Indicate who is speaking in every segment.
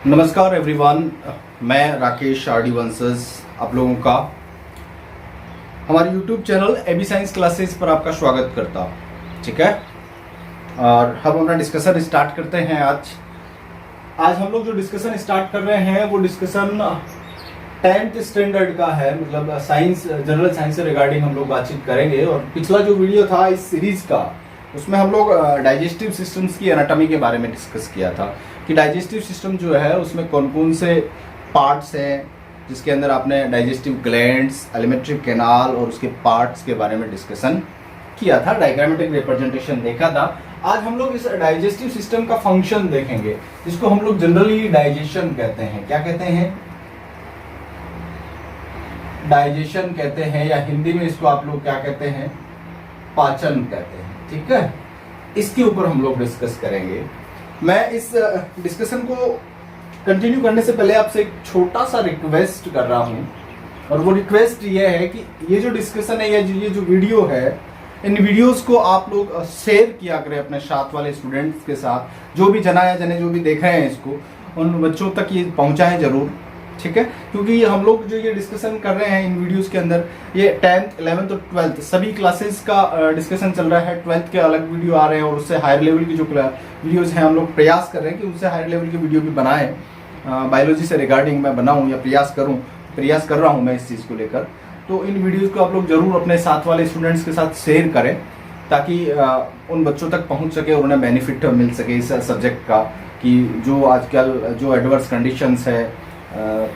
Speaker 1: नमस्कार एवरीवन, मैं राकेश आरडी वंशज आप लोगों का हमारे YouTube channel AB science classes पर आपका स्वागत करता हूँ। ठीक है, और हम अपना डिस्कशन स्टार्ट करते हैं। आज हम लोग जो डिस्कशन स्टार्ट कर रहे हैं वो डिस्कशन 10th स्टैंडर्ड का है, मतलब साइंस, जनरल साइंस से रिगार्डिंग हम लोग बातचीत करेंगे। और पिछला जो वीडियो था इस सीरीज का, उसमें हम लोग डाइजेस्टिव सिस्टम्स की एनाटॉमी के बारे में डिस्कस किया था कि डाइजेस्टिव सिस्टम जो है उसमें कौन कौन से पार्ट्स हैं, जिसके अंदर आपने डाइजेस्टिव ग्लैंड्स, एलिमेंट्री कैनाल और उसके पार्ट्स के बारे में डिस्कशन किया था, डायग्रामेटिक रिप्रेजेंटेशन देखा था। आज हम लोग इस डाइजेस्टिव सिस्टम का फंक्शन देखेंगे, जिसको हम लोग जनरली डाइजेशन कहते हैं। क्या कहते हैं? डाइजेशन कहते हैं, या हिंदी में इसको आप लोग क्या कहते हैं? पाचन कहते हैं। ठीक है, इसके ऊपर हम लोग डिस्कस करेंगे। मैं इस डिस्कशन को कंटिन्यू करने से पहले आपसे एक छोटा सा रिक्वेस्ट कर रहा हूं, और वो रिक्वेस्ट ये है कि ये जो डिस्कशन है या ये जो वीडियो है, इन वीडियोस को आप लोग शेयर किया करें अपने साथ वाले स्टूडेंट्स के साथ। जो भी जना या जने जो भी देख रहे हैं इसको, उन बच्चों तक ये पहुंचाएं जरूर। ठीक है, क्योंकि हम लोग जो ये डिस्कशन कर रहे हैं इन वीडियोस के अंदर, ये 10th, 11th और 12th सभी क्लासेस का डिस्कशन चल रहा है। 12th के अलग वीडियो आ रहे हैं, और उससे हायर लेवल की जो वीडियोस हैं हम लोग प्रयास कर रहे हैं कि उससे हायर लेवल की वीडियो भी बनाएं। बायोलॉजी से रिगार्डिंग मैं बनाऊं या प्रयास कर रहा हूं मैं इस चीज़ को लेकर। तो इन वीडियोज़ को आप लोग जरूर अपने साथ वाले स्टूडेंट्स के साथ शेयर करें, ताकि उन बच्चों तक पहुँच सके और उन्हें बेनिफिट मिल सके इस सब्जेक्ट का, कि जो आजकल जो एडवर्स कंडीशंस है,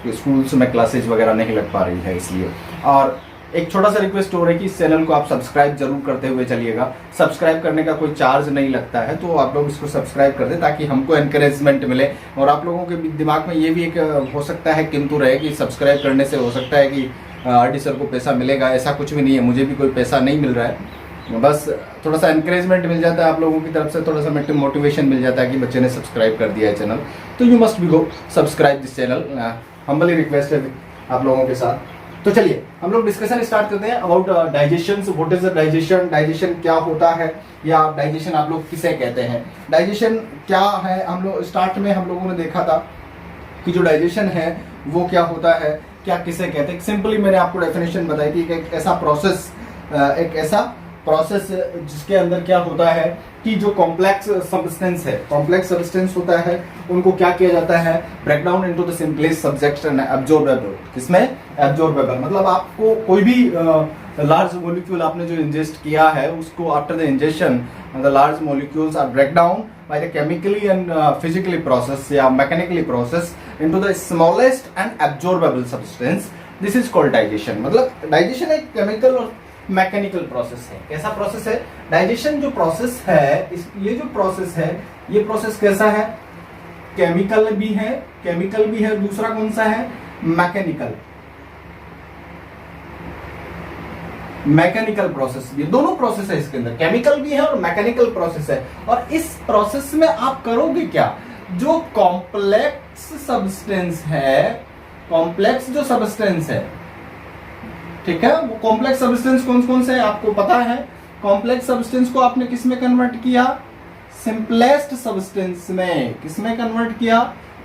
Speaker 1: स्कूल्स में क्लासेज वगैरह नहीं लग पा रही है, इसलिए। और एक छोटा सा रिक्वेस्ट हो रहा है कि इस चैनल को आप सब्सक्राइब जरूर करते हुए चलिएगा। सब्सक्राइब करने का कोई चार्ज नहीं लगता है, तो आप लोग इसको सब्सक्राइब कर दें ताकि हमको एनकरेजमेंट मिले। और आप लोगों के दिमाग में ये भी एक हो सकता है किंतु रहे कि सब्सक्राइब करने से हो सकता है कि आरडी सर को पैसा मिलेगा। ऐसा कुछ भी नहीं है, मुझे भी कोई पैसा नहीं मिल रहा है, बस थोड़ा सा एनकरेजमेंट मिल जाता है आप लोगों की तरफ से, थोड़ा सा मोटिवेशन मिल जाता है कि बच्चे ने सब्सक्राइब कर दिया है चैनल। तो you must be go subscribe this channel, humbly request है आप लोगों के साथ। तो चलिए हम लोग डिस्कशन स्टार्ट करते हैं about digestion. What is the digestion? Digestion क्या होता है, या डाइजेशन आप लोग किसे कहते हैं? डाइजेशन क्या है? हम लोग स्टार्ट में हम लोगों ने देखा था कि जो डाइजेशन है वो क्या होता है, क्या किसे कहते हैं। सिंपली मैंने आपको डेफिनेशन बताई थी कि एक ऐसा प्रोसेस जिसके अंदर क्या होता है कि जो कॉम्प्लेक्स सब्सटेंस होता है, उनको क्या किया जाता है? Break down into the simplest subject and absorbable. किसमें? एब्जॉर्बेबल, मतलब आपको कोई भी लार्ज मॉलिक्यूल आपने जो इंजेस्ट किया है, उसको after the ingestion the large molecules are break down by the chemically and physically process या mechanically process into the smallest and absorbable substance. This is called digestion. मतलब डाइजेशन एक chemical और mechanical process है। कैसा process है digestion? जो process है, ये जो प्रोसेस है, ये प्रोसेस कैसा है? केमिकल भी है, दूसरा कौन सा है? Mechanical process. ये दोनों प्रोसेस है इसके अंदर, केमिकल भी है और मैकेनिकल प्रोसेस है। और इस प्रोसेस में आप करोगे क्या? जो कॉम्प्लेक्स सब्सटेंस जो सब्सटेंस है, ठीक है, वो कॉम्प्लेक्स सब्सटेंस कौन कौन से है आपको पता है? कॉम्प्लेक्स सब्सटेंस को आपने किस में कन्वर्ट किया? सिंपलेस्ट सब्सटेंस में। किसमें कन्वर्ट किया?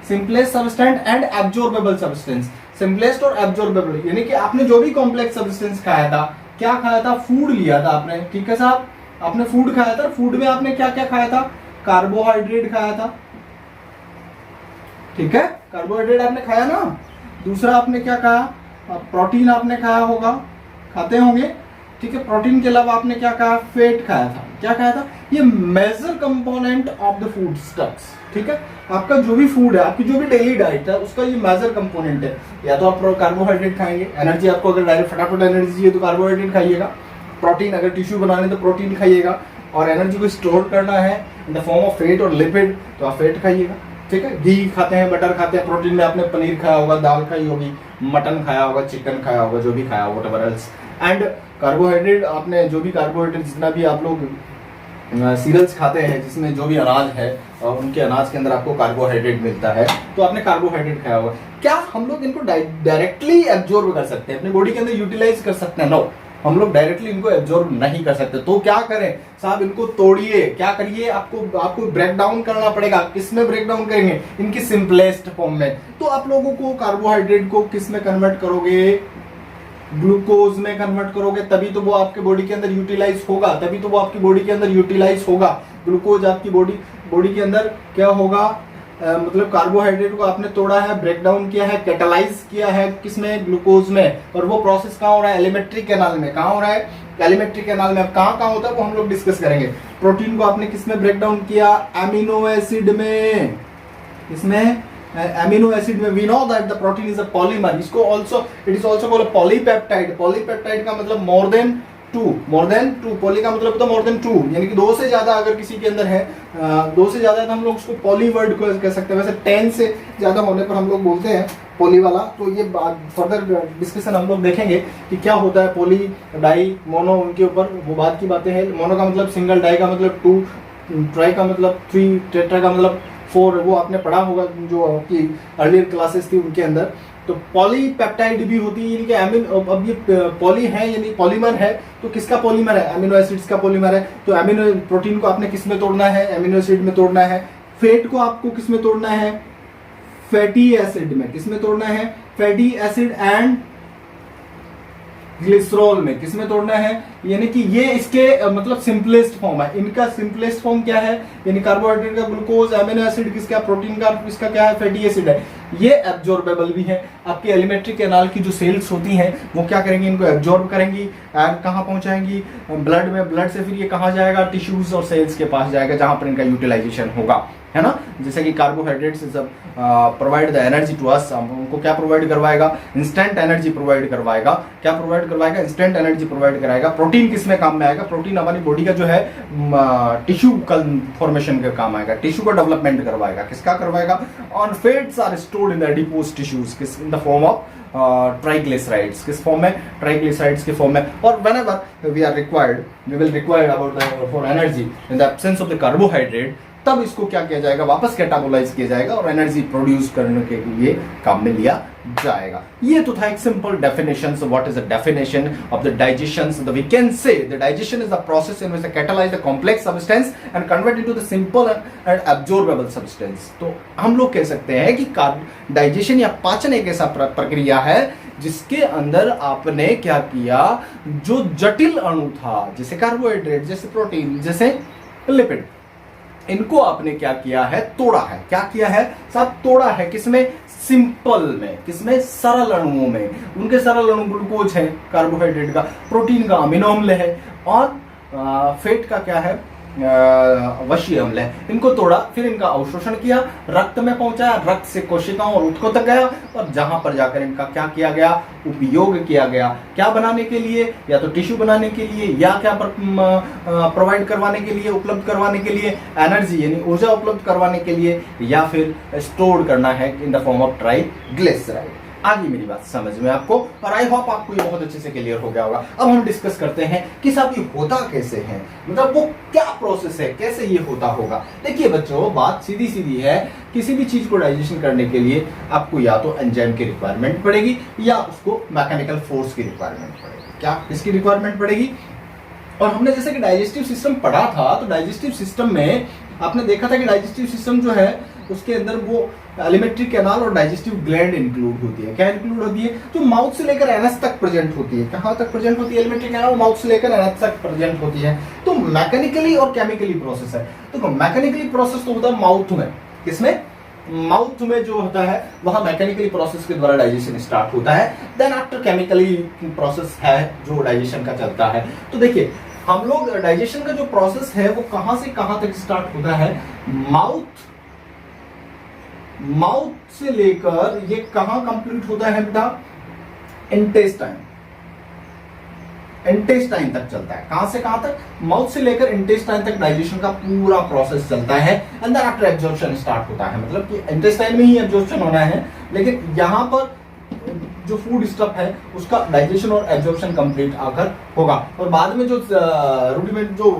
Speaker 1: Simplest substance and absorbable substance. Simplest और एब्जॉर्बेबल, यानी कि आपने जो भी कॉम्प्लेक्स सब्सटेंस खाया था, क्या खाया था? फूड लिया था आपने। ठीक है साहब, आपने फूड खाया था। फूड में आपने क्या क्या खाया था? कार्बोहाइड्रेट खाया था। ठीक है, कार्बोहाइड्रेट आपने खाया ना। दूसरा आपने क्या खाया? प्रोटीन आपने खाया होगा, खाते होंगे। ठीक है, प्रोटीन के अलावा आपने क्या खाया? फैट खाया था। क्या खाया था? ये major component of the food stuffs. ठीक है, आपका जो भी फूड है, आपकी जो भी डेली डाइट है, उसका ये मेजर कंपोनेंट है। या तो आप कार्बोहाइड्रेट खाएंगे, एनर्जी आपको अगर डायरेक्ट फटाफट एनर्जी चाहिए तो कार्बोहाइड्रेट खाइएगा। प्रोटीन, अगर टिश्यू बनाने तो प्रोटीन खाइएगा। और एनर्जी को स्टोर करना है इन द फॉर्म ऑफ फैट और लिपिड, तो आप फैट खाइएगा। ठीक है, घी खाते हैं, बटर खाते हैं। प्रोटीन में आपने पनीर खाया होगा, दाल खाई होगी, मटन खाया होगा, चिकन खाया होगा, जो भी खाया होगा, व्हाटएवर एल्स। एंड कार्बोहाइड्रेट, आपने जो भी कार्बोहाइड्रेट, जितना भी आप लोग सीरियल्स खाते हैं, जिसमें जो भी अनाज है, उनके अनाज के अंदर आपको कार्बोहाइड्रेट मिलता है, तो आपने कार्बोहाइड्रेट खाया होगा। क्या हम लोग इनको डायरेक्टली एब्जॉर्ब कर सकते हैं, अपनी बॉडी के अंदर यूटिलाइज कर सकते हैं? नो, हम लोग डायरेक्टली इनको एब्जॉर्ब नहीं कर सकते। तो क्या करें साहब, इनको तोड़िए, क्या करिए, आपको ब्रेक डाउन करना पड़ेगा। किसमें ब्रेक डाउन करेंगे? इनकी सिंपलेस्ट फॉर्म में। तो आप लोगों को कार्बोहाइड्रेट को किस में कन्वर्ट करोगे? ग्लूकोज में कन्वर्ट करोगे, तभी तो वो आपके बॉडी के अंदर यूटिलाइज होगा, तभी तो वो आपकी बॉडी के अंदर यूटिलाइज होगा। ग्लूकोज आपकी बॉडी के अंदर क्या होगा, मतलब कार्बोहाइड्रेट को आपने तोड़ा है, ब्रेक डाउन किया है, कैटालाइज किया है, किसमें? ग्लूकोज में। और वो प्रोसेस कहाँ हो रहा है? एलिमेंट्री कैनाल में। कहाँ हो रहा है? एलिमेंट्री कैनाल में। अब कहाँ होता है वो हम लोग डिस्कस करेंगे। प्रोटीन को आपने किसमें ब्रेक डाउन किया? अमीनो एसिड में। इसमें अमीनो एसिड में। We know that the protein is a polymer. इसको also it is also called polypeptide. Polypeptide का मतलब मोर देन टू। पॉली का मतलब होता है मोर देन टू, यानी कि 2 से ज्यादा अगर किसी के अंदर है, 2 से ज्यादा है तो हम लोग उसको पॉली वर्ड को कह सकते हैं। वैसे 10 से ज्यादा होने पर हम लोग बोलते हैं पॉली वाला। तो ये फर्दर डिस्कशन हम लोग देखेंगे कि क्या होता है पॉली, डाई, मोनो, उनके ऊपर वो बात की बातें हैं। मोनो का मतलब सिंगल, डाई का मतलब 2, ट्राई का मतलब 3, टेट्रा का मतलब 4। वो आपने पढ़ा होगा जो कि अर्लियर क्लासेस थी उनके अंदर। तो पॉलीपेप्टाइड भी होती है, यानी कि अब ये पॉली है यानी पॉलीमर है। तो किसका पॉलीमर है? अमीनो एसिड्स का पॉलीमर है। तो अमीनो प्रोटीन को आपने किस में तोड़ना है? अमीनो एसिड में तोड़ना है। फैट को आपको किस में तोड़ना है? फैटी एसिड में। किस में तोड़ना है? फैटी एसिड एंड ग्लिसरॉल में। किसमें तोड़ना है? यानी कि ये इसके मतलब सिंपलेस्ट फॉर्म है। इनका सिंपलेस्ट फॉर्म क्या है? यानी कार्बोहाइड्रेट का ग्लूकोज, अमीनो एसिड किसका? प्रोटीन का। इसका क्या है? फैटी एसिड है। ये एब्जॉर्बेबल भी है। आपके एलिमेंट्री कैनाल की जो सेल्स होती हैं वो क्या करेंगी? इनको एब्जॉर्ब करेंगी एंड कहाँ पहुंचाएंगी? ब्लड में। ब्लड से फिर ये कहाँ जाएगा? टिश्यूज और सेल्स के पास जाएगा, जहां पर इनका यूटिलाइजेशन होगा, है ना। जैसे कि carbohydrates provide the energy to us. उनको क्या प्रोवाइड करवाएगा? इंस्टेंट एनर्जी प्रोवाइड करवाएगा। क्या प्रोवाइड करवाएगा? इंस्टेंट एनर्जी प्रोवाइड कराएगा। प्रोटीन किसमें काम में आएगा? प्रोटीन हमारी बॉडी का जो है टिश्यू फॉर्मेशन का काम आएगा, टिश्यू का डेवलपमेंट करवाएगा। किसका करवाएगा? On fats are stored in the adipose tissues, किस? In the form of triglycerides. किस फॉर्म में? ट्राइग्लिसराइड्स के फॉर्म में। और whenever we will required about for energy in the absence of the carbohydrate, तब इसको क्या किया जाएगा? वापस कैटाबोलाइज किया जाएगा और एनर्जी प्रोड्यूस करने के लिए काम में लिया जाएगा। ये तो था एक simple definition. What is the definition of the digestion? We can say the digestion is the process in which the catalyse the complex substance and convert into the simple and absorbable substance. तो हम लोग कह सकते हैं कि digestion या पाचन एक ऐसा प्रक्रिया है जिसके अंदर आपने क्या किया? जो जटिल अणु था, जैसे कार्बोहाइड्रेट, जैसे प्रोटीन, जैसे लिपिड, इनको आपने क्या किया है? तोड़ा है। क्या किया है साहब? तोड़ा है। किसमें? सिंपल में। किसमें? सरल अणुओं में। उनके सरल अणु ग्लूकोज है कार्बोहाइड्रेट का, प्रोटीन का अमीनो अम्ल है, और फैट का क्या है? वशीय अम्ल है। इनको तोड़ा, फिर इनका अवशोषण किया, रक्त में पहुंचाया, रक्त से कोशिकाओं और ऊतकों तक गया, और जहां पर जाकर इनका क्या किया गया? उपयोग किया गया। क्या बनाने के लिए? या तो टिश्यू बनाने के लिए, या क्या प्रोवाइड करवाने के लिए, उपलब्ध करवाने के लिए? एनर्जी यानी ऊर्जा उपलब्ध करवाने के लिए, या फिर स्टोर करना है इन द फॉर्म ऑफ ट्राइग्लिसराइड। आगे मेरी बात समझ में आपको, और आई होप आपको ये बहुत अच्छे से क्लियर हो गया होगा। अब हम डिस्कस करते हैं कि साहब ये होता कैसे है, मतलब वो क्या प्रोसेस है, कैसे ये होता होगा। देखिए बच्चों, बात सीधी सीधी है। किसी भी चीज को डाइजेशन करने के लिए आपको या तो एंजाइम की रिक्वायरमेंट पड़ेगी, या उसको मैकेनिकल फोर्स की रिक्वायरमेंट पड़ेगी। क्या इसकी रिक्वायरमेंट पड़ेगी? और हमने जैसे कि डाइजेस्टिव सिस्टम पढ़ा था, तो डाइजेस्टिव सिस्टम में आपने देखा था कि डाइजेस्टिव सिस्टम जो है उसके अंदर वो एलिमेंट्री कैनाल और डाइजेस्टिव ग्लैंड इंक्लूड होती है। क्या इंक्लूड होती है? जो माउथ से लेकर एनस तक प्रेजेंट होती है। कहां तक प्रेजेंट होती है? एलिमेंट्री कैनाल माउथ से लेकर एनस तक प्रेजेंट होती है। तो मैकेनिकली और केमिकली प्रोसेस है। तो मैकेनिकली प्रोसेस तो होता है माउथ में। किसमें? माउथ में जो होता है वहां मैकेनिकली प्रोसेस के द्वारा डाइजेशन स्टार्ट होता है। देन आफ्टर केमिकली प्रोसेस है जो डाइजेशन का चलता है। तो देखिए, हम लोग डाइजेशन का जो प्रोसेस है वो कहां से कहां तक स्टार्ट होता है? माउथ से लेकर ये कहां कंप्लीट होता है बेटा? इंटेस्टाइन तक चलता है। कहां से कहां तक? माउथ से लेकर इंटेस्टाइन तक डाइजेशन का पूरा प्रोसेस चलता है। And then after absorption start होता है। मतलब कि इंटेस्टाइन में ही एब्जॉर्प्शन होना है, लेकिन यहां पर जो फूड स्टफ है उसका डाइजेशन और एब्जॉर्प्शन कंप्लीट आकर होगा। और बाद में जो रूडिमेंट जो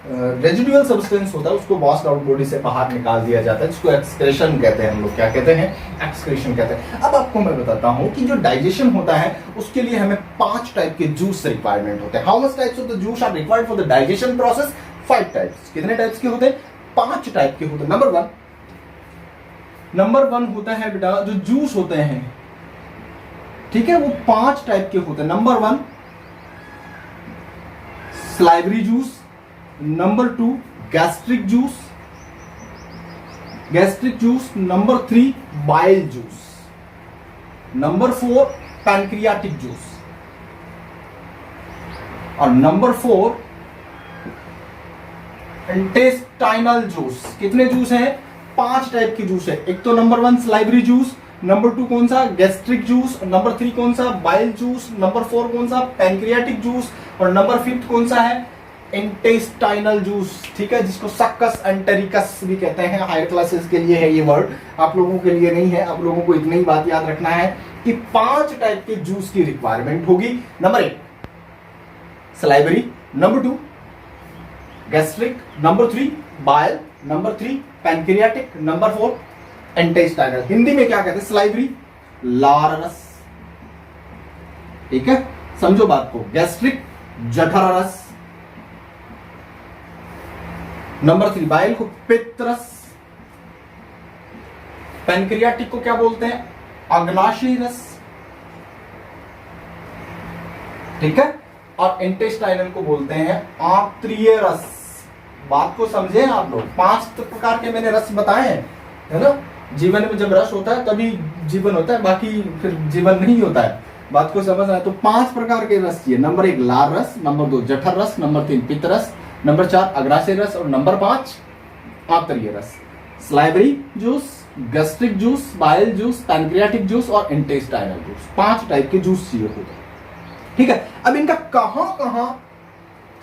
Speaker 1: रेजिडुअल सब्सटेंस होता है उसको वॉश्ड आउट बॉडी से बाहर निकाल दिया जाता है, जिसको एक्सक्रेशन कहते हैं हम लोग। क्या कहते हैं? एक्सक्रेशन कहते हैं। अब आपको मैं बताता हूं कि जो डाइजेशन होता है उसके लिए हमें 5 टाइप के जूस रिक्वायरमेंट होते हैं। How much types of the juice are required for the digestion process? 5 types. कितने टाइप्स के होते हैं? 5 टाइप के होते हैं। नंबर वन होता है बेटा जो जूस होते हैं, ठीक है, वो 5 टाइप के होते हैं। Number 1 salivary juice, number 2 gastric juice, number 3 bile juice, number 4 pancreatic juice, और नंबर 4 इंटेस्टाइनल जूस। कितने जूस हैं? 5 टाइप के जूस है। एक तो नंबर 1 स्लाइवरी जूस, नंबर 2 कौन सा? गैस्ट्रिक जूस, नंबर 3 कौन सा? बाइल जूस, नंबर 4 कौन सा? पैनक्रियाटिक जूस, और नंबर 5 कौन सा है? Intestinal juice. ठीक है, जिसको सक्कस एंटेरिकस भी कहते हैं। हायर क्लासेस के लिए है ये वर्ड, आप लोगों के लिए नहीं है। आप लोगों को इतनी ही बात याद रखना है कि 5 टाइप के जूस की रिक्वायरमेंट होगी। Number 1 salivary, number 2 gastric, number 3 bile, number 3 pancreatic, number 4 intestinal. Hindi में क्या कहते हैं? स्लाइवरी लार रस, ठीक है, समझो बात को। गैस्ट्रिक जठर रस, नंबर 3 बाइल को पित्त रस, पैनक्रियाटिक को क्या बोलते हैं? अग्नाशय रस, ठीक है, और इंटेस्टाइनल को बोलते हैं आंत्रीय रस। बात को समझे आप लोग? 5 प्रकार के मैंने रस बताए हैं, है ना। जीवन में जब रस होता है तभी जीवन होता है, बाकी फिर जीवन नहीं होता है। बात को समझ आए तो 5 प्रकार के रस चाहिए। नंबर 1 लार रस, नंबर 2 जठर रस, नंबर 3 पित्त रस, नंबर 4 अग्नाशय रस, और नंबर 5 आंतरीय रस। Salivary juice, gastric juice, bile juice, pancreatic juice और इंटेस्टाइनल जूस। 5 टाइप के जूस चाहिए होते हैं, ठीक है। अब इनका कहां कहां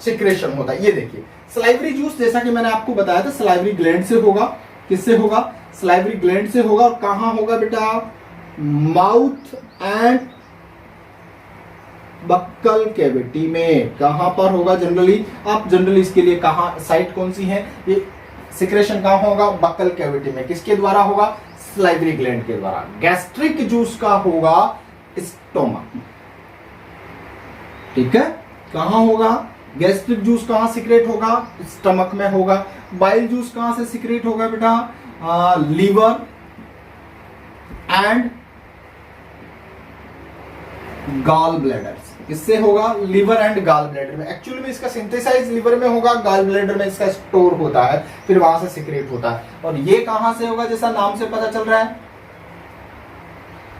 Speaker 1: सिक्रेशन होता है ये देखिए। स्लाइवरी जूस जैसा कि मैंने आपको बताया था स्लाइवरी ग्लैंड से होगा। किससे होगा? स्लाइवरी ग्लैंड से होगा। और कहां होगा बेटा? माउथ एंड बक्कल कैविटी में। कहां पर होगा जनरली? आप जनरली इसके लिए कहां साइट कौन सी है? ये सिक्रेशन कहां होगा? बक्कल कैविटी में। किसके द्वारा होगा? स्लाइवरी ग्लैंड के द्वारा। गैस्ट्रिक जूस का होगा स्टोमक, ठीक है। कहां होगा? गैस्ट्रिक जूस कहां सिक्रेट होगा? स्टमक में होगा। बाइल जूस कहां से सिक्रेट होगा बेटा? Liver and gall bladder. किससे होगा? लीवर एंड गॉल ब्लैडर में। एक्चुअली में इसका सिंथेसाइज लीवर में होगा, गॉल ब्लैडर में इसका स्टोर होता है, फिर वहां से सिक्रेट होता है। और ये कहां से होगा? जैसा नाम से पता चल रहा है,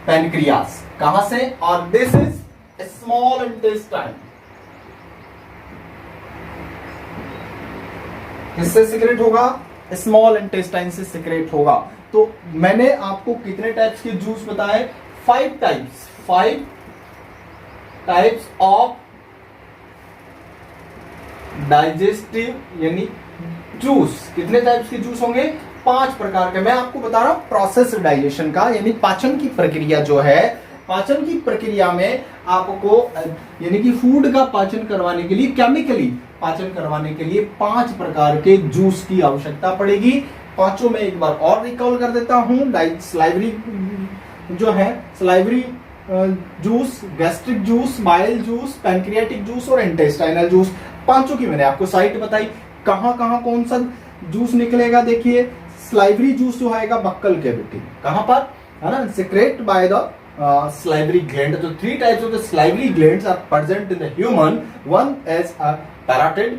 Speaker 1: पैनक्रियास। कहां से? और दिस इज स्मॉल इंटेस्टाइन। किससे सिक्रेट होगा? स्मॉल इंटेस्टाइन से सिक्रेट होगा। तो मैंने आपको कितने टाइप्स के जूस बताए? 5 टाइप्स। 5 टाइप्स ऑफ डाइजेस्टिव यानी जूस। कितने टाइप्स के जूस होंगे? 5 प्रकार के। मैं आपको बता रहा हूं प्रोसेस डाइजेशन का, यानी पाचन की प्रक्रिया जो है, पाचन की प्रक्रिया में आपको यानी कि फूड का पाचन करवाने के लिए, केमिकली पाचन करवाने के लिए 5 प्रकार के जूस की आवश्यकता पड़ेगी। पांचों में एक बार और रिकॉल कर देता हूं। स्लाइवरी जो है, salivary juice, gastric juice, bile juice, pancreatic juice और इंटेस्टाइनल जूस। पांचों की मैंने आपको साइट बताई। कहां कहां कौन सा जूस निकलेगा? देखिए, स्लाइवरी जूस जो आएगा बक्कल कैविटी। कहां पर? है ना, secrete by the salivary gland. So 3 types of the salivary glands are present in the human. One is a parotid,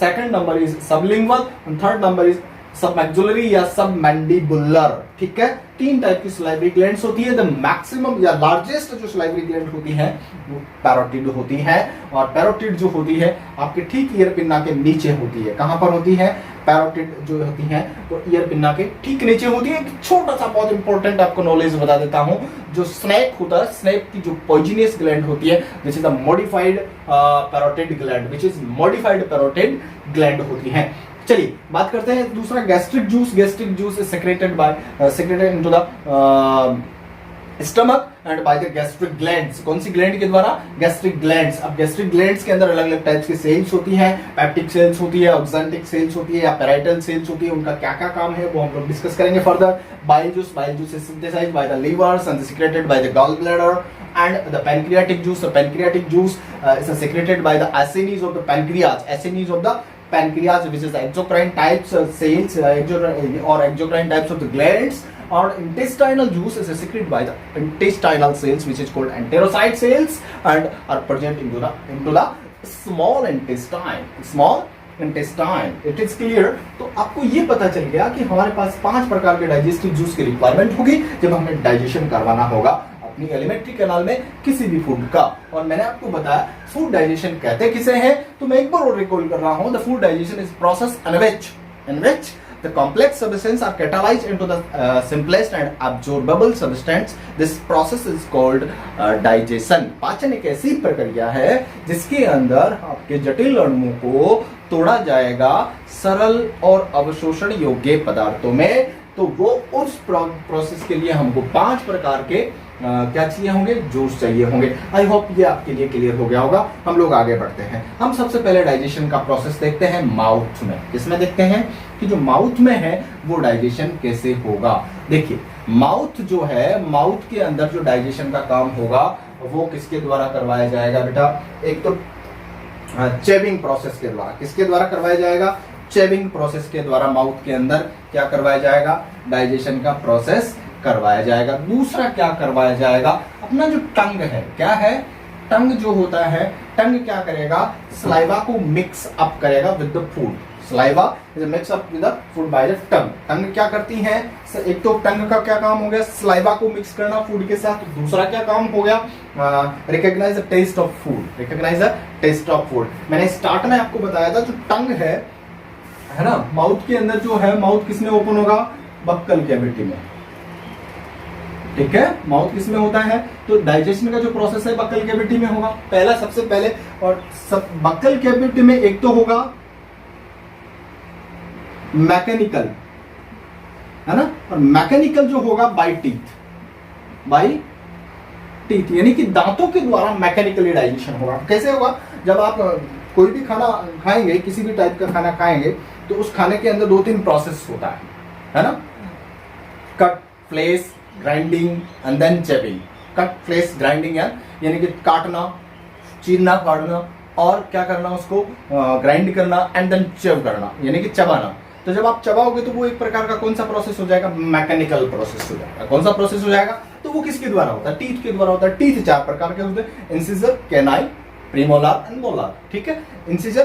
Speaker 1: second number is sublingual, and third number is submaxillary या submandibular. ठीक है, 3 type की salivary glands होती है। The maximum या largest जो salivary gland होती है वो पैरोटिड होती है, और पैरोटिड जो होती है आपके ठीक ईयर पिन्ना के नीचे होती है। कहां पर होती है? पैरोटिड जो होती है तो ईयर पिन्ना के ठीक नीचे होती है। एक छोटा सा बहुत इंपॉर्टेंट आपको नॉलेज बता देता हूं, जो स्नेक होता है, स्नेक की जो पॉइजनियस ग्लैंड होती है, which is the modified parotid gland, which is modified parotid gland होती है। चलिए बात करते हैं दूसरा, gastric juice. Gastric juice is secreted into the stomach and by the gastric glands. कौन सी ग्लैंड के द्वारा? Gastric glands. अब गैस्ट्रिक ग्लैंड्स के अंदर अलग अलग टाइप्स की सेल्स होती है, पेप्टिक सेल्स होती है, ऑक्जेंटिक सेल्स होती है या पैराइटल सेल्स होती है। उनका क्या क्या काम है वो हम लोग डिस्कस करेंगे further. Bile juice is synthesised by the livers and secreted by the gall bladder. And the pancreatic juice is secreted by the acids of the pancreas, which is exocrine types cells or exocrine types of the glands. Or intestinal juice is secreted by the intestinal cells, which is called enterocyte cells, and are present into the small intestine. It is clear? तो आपको ये पता चल गया कि हमारे पास 5 प्रकार के डाइजेस्टिव जूस की रिक्वायरमेंट होगी जब हमें डाइजेशन करवाना होगा अपनी एलिमेंट्री कैनाल में किसी भी फूड का। और मैंने आपको बताया फूड डाइजेशन कहते किसे हैं, तो मैं एक बार और रिकॉल कर रहा हूं। The food digestion is process in which the complex substances are catalyzed into the simplest and absorbable substance. This process is called digestion. पाचन एक ऐसी प्रक्रिया है जिसके अंदर आपके जटिल अणुओं को तोड़ा जाएगा सरल और अवशोषण योग्य पदार्थों में। तो वो उस प्रोसेस के लिए हमको 5 प्रकार के क्या चाहिए होंगे? जूस चाहिए होंगे। आई होप ये आपके लिए क्लियर हो गया होगा। हम लोग आगे बढ़ते हैं। हम सबसे पहले डाइजेशन का प्रोसेस देखते हैं माउथ में। किसमें देखते हैं कि जो माउथ में है वो डाइजेशन कैसे होगा। देखिए माउथ जो है, माउथ के अंदर जो डाइजेशन का काम होगा वो किसके द्वारा करवाया जाएगा बेटा? एक तो चेविंग प्रोसेस के द्वारा। किसके द्वारा करवाया जाएगा? चेविंग प्रोसेस के द्वारा माउथ के अंदर क्या करवाया जाएगा? डाइजेशन का प्रोसेस करवाया जाएगा। दूसरा क्या करवाया जाएगा? अपना जो टंग है, क्या है? टंग जो होता है, टंग क्या करेगा? सलाइवा को मिक्स अप करेगा with the food. Saliva is mix up with the food by the tongue. Tongue क्या करती है? एक तो टंग का क्या काम हो गया? सलाइवा को मिक्स करना फूड के साथ। दूसरा क्या काम हो गया? Recognise the taste of food. Recognise the taste of food. मैंने स्टार्ट में आपको बताया था जो टंग है ना, माउथ के अंदर जो है, माउथ किसमें ओपन होगा? बक्कल कैविटी में। ठीक है, माउथ किसमें होता है? तो डाइजेशन का जो प्रोसेस है बक्कल कैविटी में होगा पहला, सबसे पहले। और सब बक्कल कैविटी में एक तो होगा मैकेनिकल, है ना, और मैकेनिकल जो होगा बाय टीथ, यानी कि दांतों के द्वारा मैकेनिकली डाइजेशन होगा। कैसे होगा? जब आप कोई भी खाना खाएंगे, किसी भी टाइप का खाना खाएंगे, तो उस खाने के अंदर 2-3 प्रोसेस होता है ना? Cut, flesh, grinding and then chewing. Cut, flesh, grinding यानी कि काटना, चीरना, फाड़ना, और क्या करना? उसको ग्राइंड करना एंड देन चेव करना, यानी कि चबाना। तो जब आप चबाओगे तो वो एक प्रकार का कौन सा प्रोसेस हो जाएगा? मैकेनिकल प्रोसेस हो जाएगा। कौन सा प्रोसेस हो जाएगा? तो वो किसके द्वारा होता है? टीथ के द्वारा होता है। टीथ 4 प्रकार के होते हैं, incisor, canine, premolar and molar. ठीक है, इंसिजर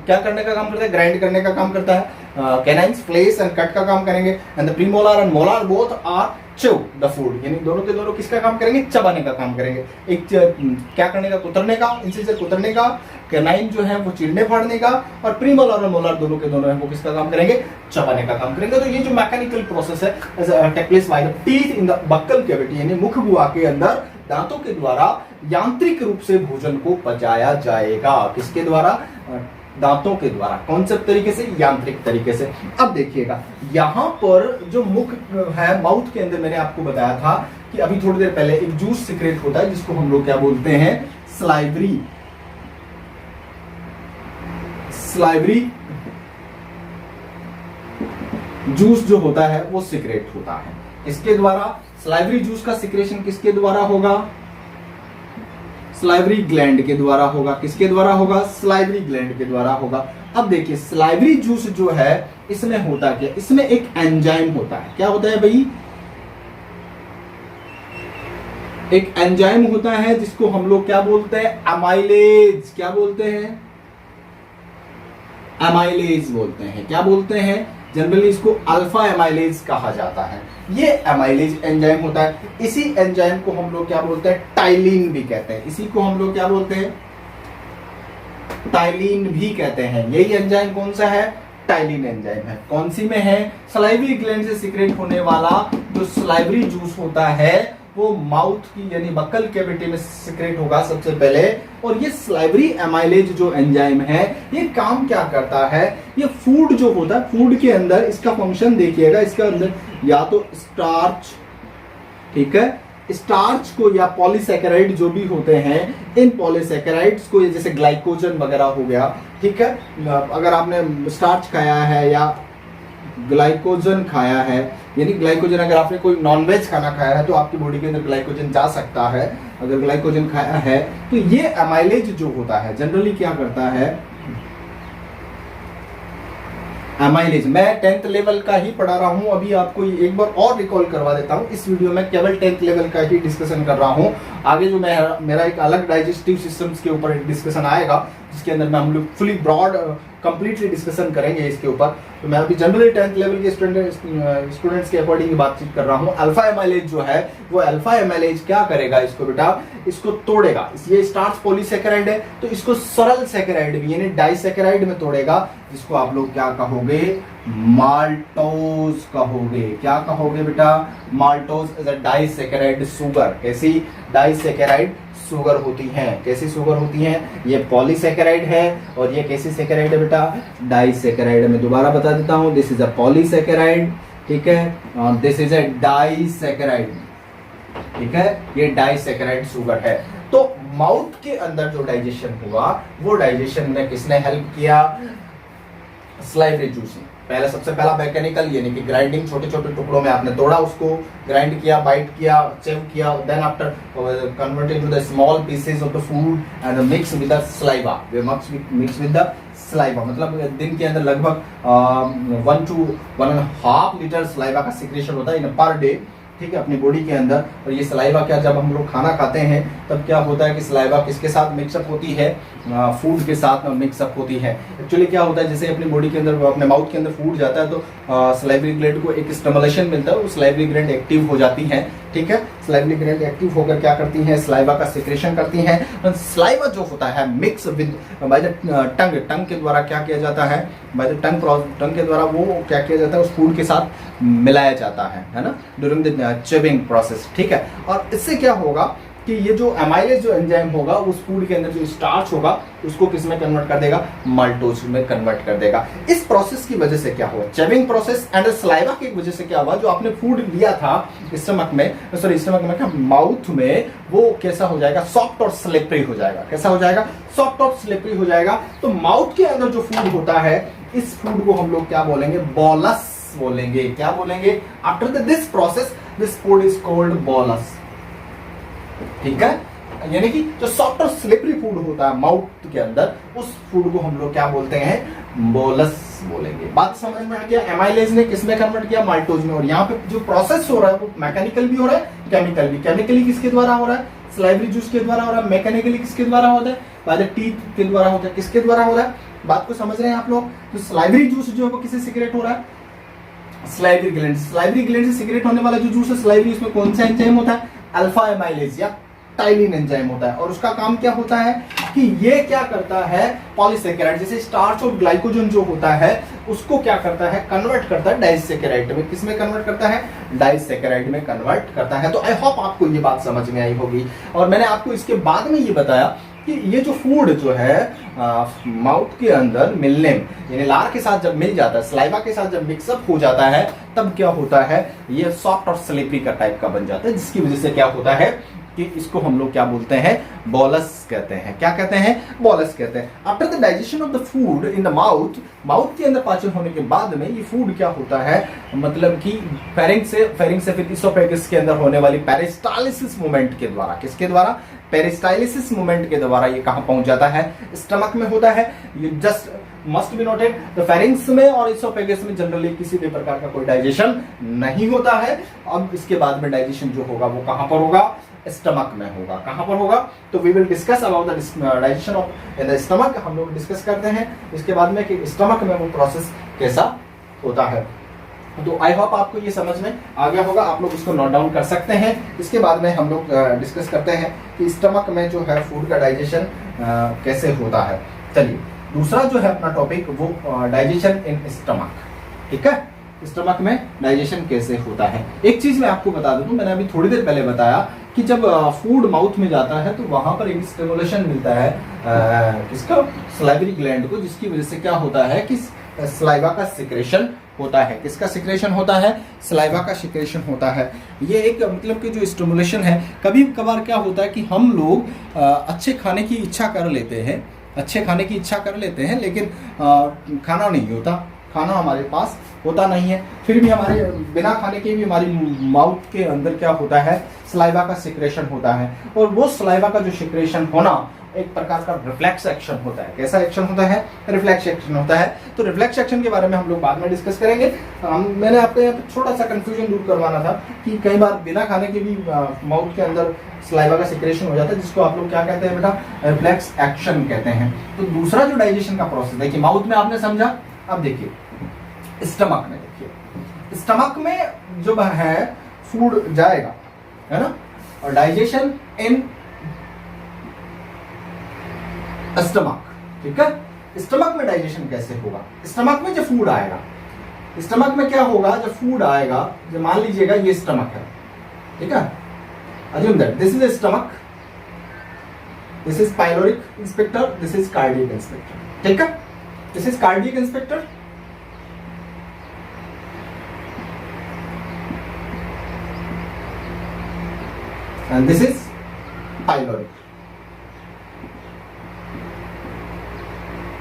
Speaker 1: क्या करने का काम करता है? ग्राइंड करने का काम करता है। कैनाइन्स फ्लेस एंड कट का काम करेंगे, and the premolar and molar both are chew the food, यानी दोनों के दोनों किसका काम करेंगे? चबाने का काम करेंगे। एक क्या करने का? कुतरने का। इंसिजर कुतरने का, कैनाइन जो है वो चीरने फाड़ने का, और प्रीमोलार और मोलार दोनों के दोनों है वो किसका काम करेंगे? चबाने का काम करेंगे। तो ये जो मैकेनिकल प्रोसेस है take place by the teeth in the buccal cavity, यानी मुख गुहा के अंदर दांतों के द्वारा यांत्रिक रूप से भोजन को पचाया जाएगा। किसके द्वारा? दांतों के द्वारा। कौन से तरीके से? यांत्रिक तरीके से। अब देखिएगा यहां पर जो मुख है, माउथ के अंदर, मैंने आपको बताया था कि अभी थोड़ी देर पहले एक जूस सीक्रेट होता है जिसको हम लोग क्या बोलते हैं? सलाइवरी जूस जो होता है वो सीक्रेट होता है। इसके द्वारा सलाइवरी जूस का सीक्रेशन किसके द्वारा होगा? सलाइवरी ग्लैंड के द्वारा होगा। किसके द्वारा होगा? सलाइवरी ग्लैंड के द्वारा होगा। अब देखिए सलाइवरी जूस जो है इसमें होता क्या? इसमें एक एंजाइम होता है। क्या होता है भाई? एक एंजाइम होता है जिसको हम लोग क्या बोलते हैं? एमाइलेज। क्या बोलते हैं? एमाइलेज बोलते हैं। क्या बोलते हैं? जनरली इसको अल्फा एमाइलेज कहा जाता है। ये एमाइलेज एंजाइम होता है। इसी एंजाइम को हम लोग क्या बोलते हैं? टाइलिन भी कहते हैं। इसी को हम लोग क्या बोलते हैं? टाइलिन भी कहते हैं। यही एंजाइम कौन सा है? टाइलिन एंजाइम है। कौन सी में है? सलाइवरी ग्लैंड से सीक्रेट होने वाला जो सलाइवरी जूस होता है वो माउथ की यानी बक्कल कैविटी में सीक्रेट होगा सबसे पहले। और ये सलाइवरी एमाइलेज जो एंजाइम है ये काम क्या करता है? ये फूड जो होता है, फूड के अंदर इसका फंक्शन देखिएगा, इसके अंदर या तो स्टार्च, ठीक है, स्टार्च को या पॉलीसैकेराइड जो भी होते हैं, इन पॉलीसैकेराइड्स को, जैसे ग्लाइकोजन वगैरह हो गया, ठीक है, अगर आपने स्टार्च खाया है या ग्लाइकोजन खाया है, यानी ग्लाइकोजन अगर आपने कोई नॉनवेज खाना खाया है तो आपकी बॉडी के अंदर ग्लाइकोजन जा सकता है। अगर ग्लाइकोजन खाया है तो ये एमाइलेज जो होता है जनरली क्या करता है, एमाइलेज, मैं 10th लेवल का ही पढ़ा रहा हूं, अभी आपको एक बार और रिकॉल करवा देता हूं। इस वीडियो में केवल 10th लेवल का ही डिस्कशन कर रहा हूं। आगे जो मेरा एक अलग डाइजेस्टिव सिस्टम्स के ऊपर डिस्कशन आएगा, जिसके अंदर में हम लोग फुली ब्रॉड कंप्लीटली डिस्कशन करेंगे इसके ऊपर। तो मैं अभी जनरली 10th लेवल के स्टूडेंट्स के अकॉर्डिंग बातचीत कर रहा हूँ। अल्फा एमाइलेज जो है वो अल्फा एमाइलेज क्या करेगा, इसको बेटा इसको तोड़ेगा। ये स्टार्च पॉलीसैकेराइड है तो इसको सरल सैकेराइड में यानी डाइसैकेराइड में तोड़ेगा, जिसको आप लोग क्या कहोगे, माल्टोज कहोगे। क्या कहोगे बेटा, maltose is a disaccharide sugar. कैसी डाइसैकेराइड शुगर होती हैं, कैसी शुगर होती हैं, ये पॉलीसैकेराइड है और ये कैसी सैकेराइड है बेटा, डाइसैकेराइड। मैं दोबारा बता देता हूं, दिस इज अ पॉलीसैकेराइड, ठीक है, दिस इज अ डाइसैकेराइड, ठीक है, ये डाइसैकेराइड शुगर है। तो माउथ के अंदर जो डाइजेशन हुआ वो डाइजेशन में किसने हेल्प किया, स्लाइवरी जूस ने। पहले सबसे पहला मैकेनिकल यानी कि ग्राइंडिंग, छोटे छोटे टुकड़ों में आपने तोड़ा, उसको ग्राइंड किया, बाइट किया, चेव किया, then after converted to the small pieces of the food and mix with the saliva, we mix with the saliva. मतलब दिन के अंदर लगभग 1 to 1.5 लीटर सलाइवा का सिक्रेशन होता है इन पर डे, ठीक है, अपनी बॉडी के अंदर। और ये सलाइवा क्या, जब हम लोग खाना खाते हैं तब क्या होता है कि सलाइवा किसके साथ मिक्सअप होती है, फूड के साथ मिक्सअप होती है। एक्चुअली क्या होता है, जैसे अपनी बॉडी के अंदर, अपने माउथ के अंदर फूड जाता है तो सलाइवरी ग्लैंड को एक स्टिमुलेशन मिलता है, वो सलाइवरी ग्लैंड एक्टिव हो जाती है, ठीक है। सलाइवरी ग्लैंड एक्टिव होकर क्या करती हैं, सलाइवा का सिक्रेशन करती हैं। सलाइवा जो होता है मिक्स विद बाय द टंग के द्वारा क्या किया जाता है, बाय द टंग के द्वारा वो क्या किया जाता है, उस फूड के साथ मिलाया जाता है ना, ड्यूरिंग द च्यूइंग प्रोसेस, ठीक है। और इससे क्या होगा कि ये जो एमाइलेज जो एंजाइम होगा उस फूड के अंदर जो स्टार्च होगा उसको किस में कन्वर्ट कर देगा, माल्टोज में कन्वर्ट कर देगा। इस प्रोसेस की वजह से क्या हुआ, च्यूइंग प्रोसेस एंड सलाइवा की वजह से क्या हुआ, जो आपने फूड लिया था स्टमक में, क्या माउथ में, वो कैसा हो जाएगा, सॉफ्ट और स्लिपरी हो जाएगा। कैसा हो जाएगा, सॉफ्ट और स्लिपरी हो जाएगा। तो माउथ के अंदर जो फूड होता है, इस फूड को हम लोग क्या बोलेंगे, बोलस बोलेंगे। क्या बोलेंगे, after this process this food is called bolus, ठीक है। यानी कि जो सॉफ्ट और स्लिपरी फूड होता है माउथ के अंदर, उस फूड को हम लोग क्या बोलते हैं, बोलस बोलेंगे। बात समझ में आ गया। एमाइलेज ने किसमें कन्वर्ट किया, माल्टोज में। और यहाँ पे जो प्रोसेस हो रहा है वो मैकेनिकल भी हो रहा है, केमिकल भी। केमिकली किसके द्वारा हो रहा है, सलाइवरी जूस के द्वारा हो रहा है। मैकेनिकली किसके द्वारा होता है, बाय द टीथ के द्वारा होता है। किसके द्वारा हो रहा है, बात को समझ रहे हैं आप लोग। तो सलाइवरी जूस जो है वो किससे सीक्रेट हो रहा है, सलाइवरी ग्लैंड। सलाइवरी ग्लैंड से सीक्रेट होने वाला जो जूस है सलाइवरी, उसमें कौन सा एंजाइम होता है, अल्फा एमाइलेज या टाइलिन एंजाइम होता है। और उसका काम क्या होता है कि ये क्या करता है, पॉलीसैकेराइड जैसे स्टार्च और ग्लाइकोजन जो होता है उसको क्या करता है, कन्वर्ट करता है डाइसैकेराइड में। किसमें कन्वर्ट करता है, डाइसैकेराइड में कन्वर्ट करता है। तो आई होप आपको ये बात समझ में आई होगी। और मैंने आपको इसके बाद में ये बताया कि ये जो फूड जो है माउथ के अंदर मिलने में, यानी लार के साथ जब मिल जाता है, सलाइवा के साथ जब मिक्सअप हो जाता है, तब क्या होता है, ये सॉफ्ट और स्लिपरी का टाइप का बन जाता है, जिसकी वजह से क्या होता है कि इसको हम लोग क्या बोलते हैं, बोलस कहते हैं। क्या कहते हैं, बोलस कहते हैं। After the digestion of the food in the mouth, mouth के अंदर पाचन होने के बाद में ये फूड क्या होता है, मतलब कि फेरिंक्स से फिर इसोफेगस के अंदर होने वाली पेरिस्टालिसिस मूवमेंट के द्वारा, किसके द्वारा, पेरिस्टालिसिस मूवमेंट के द्वारा ये कहां पहुंच जाता है, स्टमक में होता है। ये जस्ट मस्ट बी नोटेड, तो फेरिंक्स में और इसोफेगस में जनरली किसी भी प्रकार का कोई डाइजेशन नहीं होता है। अब इसके बाद में डाइजेशन जो होगा वो कहां पर होगा, स्टमक में होगा। कहां पर होगा, तो we will discuss about the digestion of in the stomach. हम लोग डिस्कस करते हैं इसके बाद में कि स्टमक में वो प्रोसेस कैसा होता है। तो आई होप आपको ये समझ में आ गया होगा, आप लोग इसको नोट डाउन कर सकते हैं। इसके बाद में हम लोग डिस्कस करते हैं कि स्टमक में जो है फूड का डाइजेशन कैसे होता है। चलिए, दूसरा जो है अपना टॉपिक वो डाइजेशन इन स्टमक, ठीक है। स्टमक में डाइजेशन कैसे होता है। एक चीज मैं आपको बता दूं, मैंने अभी थोड़ी देर पहले बताया कि जब फूड माउथ में जाता है तो वहां पर एक स्टिमुलेशन मिलता है किसका, सलाइवरी ग्लैंड को, जिसकी वजह से क्या होता है कि सलाइवा का सिक्रेशन होता है। किसका सिक्रेशन होता है? सलाइवा का सिक्रेशन होता है। ये एक मतलब कि जो स्टिमुलेशन है, कभी कभार क्या होता है कि हम लोग अच्छे खाने की इच्छा कर लेते हैं, अच्छे खाने की इच्छा कर लेते हैं, लेकिन खाना नहीं होता, खाना हमारे पास होता नहीं है, फिर भी हमारे बिना खाने के भी हमारी माउथ के अंदर क्या होता है? सलाइवा का सिक्रेशन होता है। और वो सलाइवा का जो सिक्रेशन होना एक प्रकार का रिफ्लेक्स एक्शन होता है। कैसा एक्शन होता है? रिफ्लेक्स एक्शन होता है। तो रिफ्लेक्स एक्शन के बारे में हम लोग बाद में डिस्कस करेंगे। मैंने आपको यहाँ पे छोटा सा कंफ्यूजन दूर करवाना था कि कई बार बिना खाने के भी माउथ के अंदर सलाइवा का सिक्रेशन हो जाता है, जिसको आप लोग क्या कहते हैं बेटा? रिफ्लेक्स एक्शन कहते हैं। तो दूसरा जो डाइजेशन का प्रोसेस, देखिए माउथ में आपने समझा, अब देखिए स्टमक में, देखिए स्टमक में जो है फूड जाएगा, है ना, और डाइजेशन इन स्टमक, ठीक है। स्टमक में डाइजेशन कैसे होगा? स्टमक में जब फूड आएगा, स्टमक में क्या होगा? जब फूड आएगा, जब मान लीजिएगा ये स्टमक है, ठीक है, assume that this is a stomach, this is pyloric inspector, this is cardiac inspector, ठीक है, this is cardiac inspector, and this is pyloric,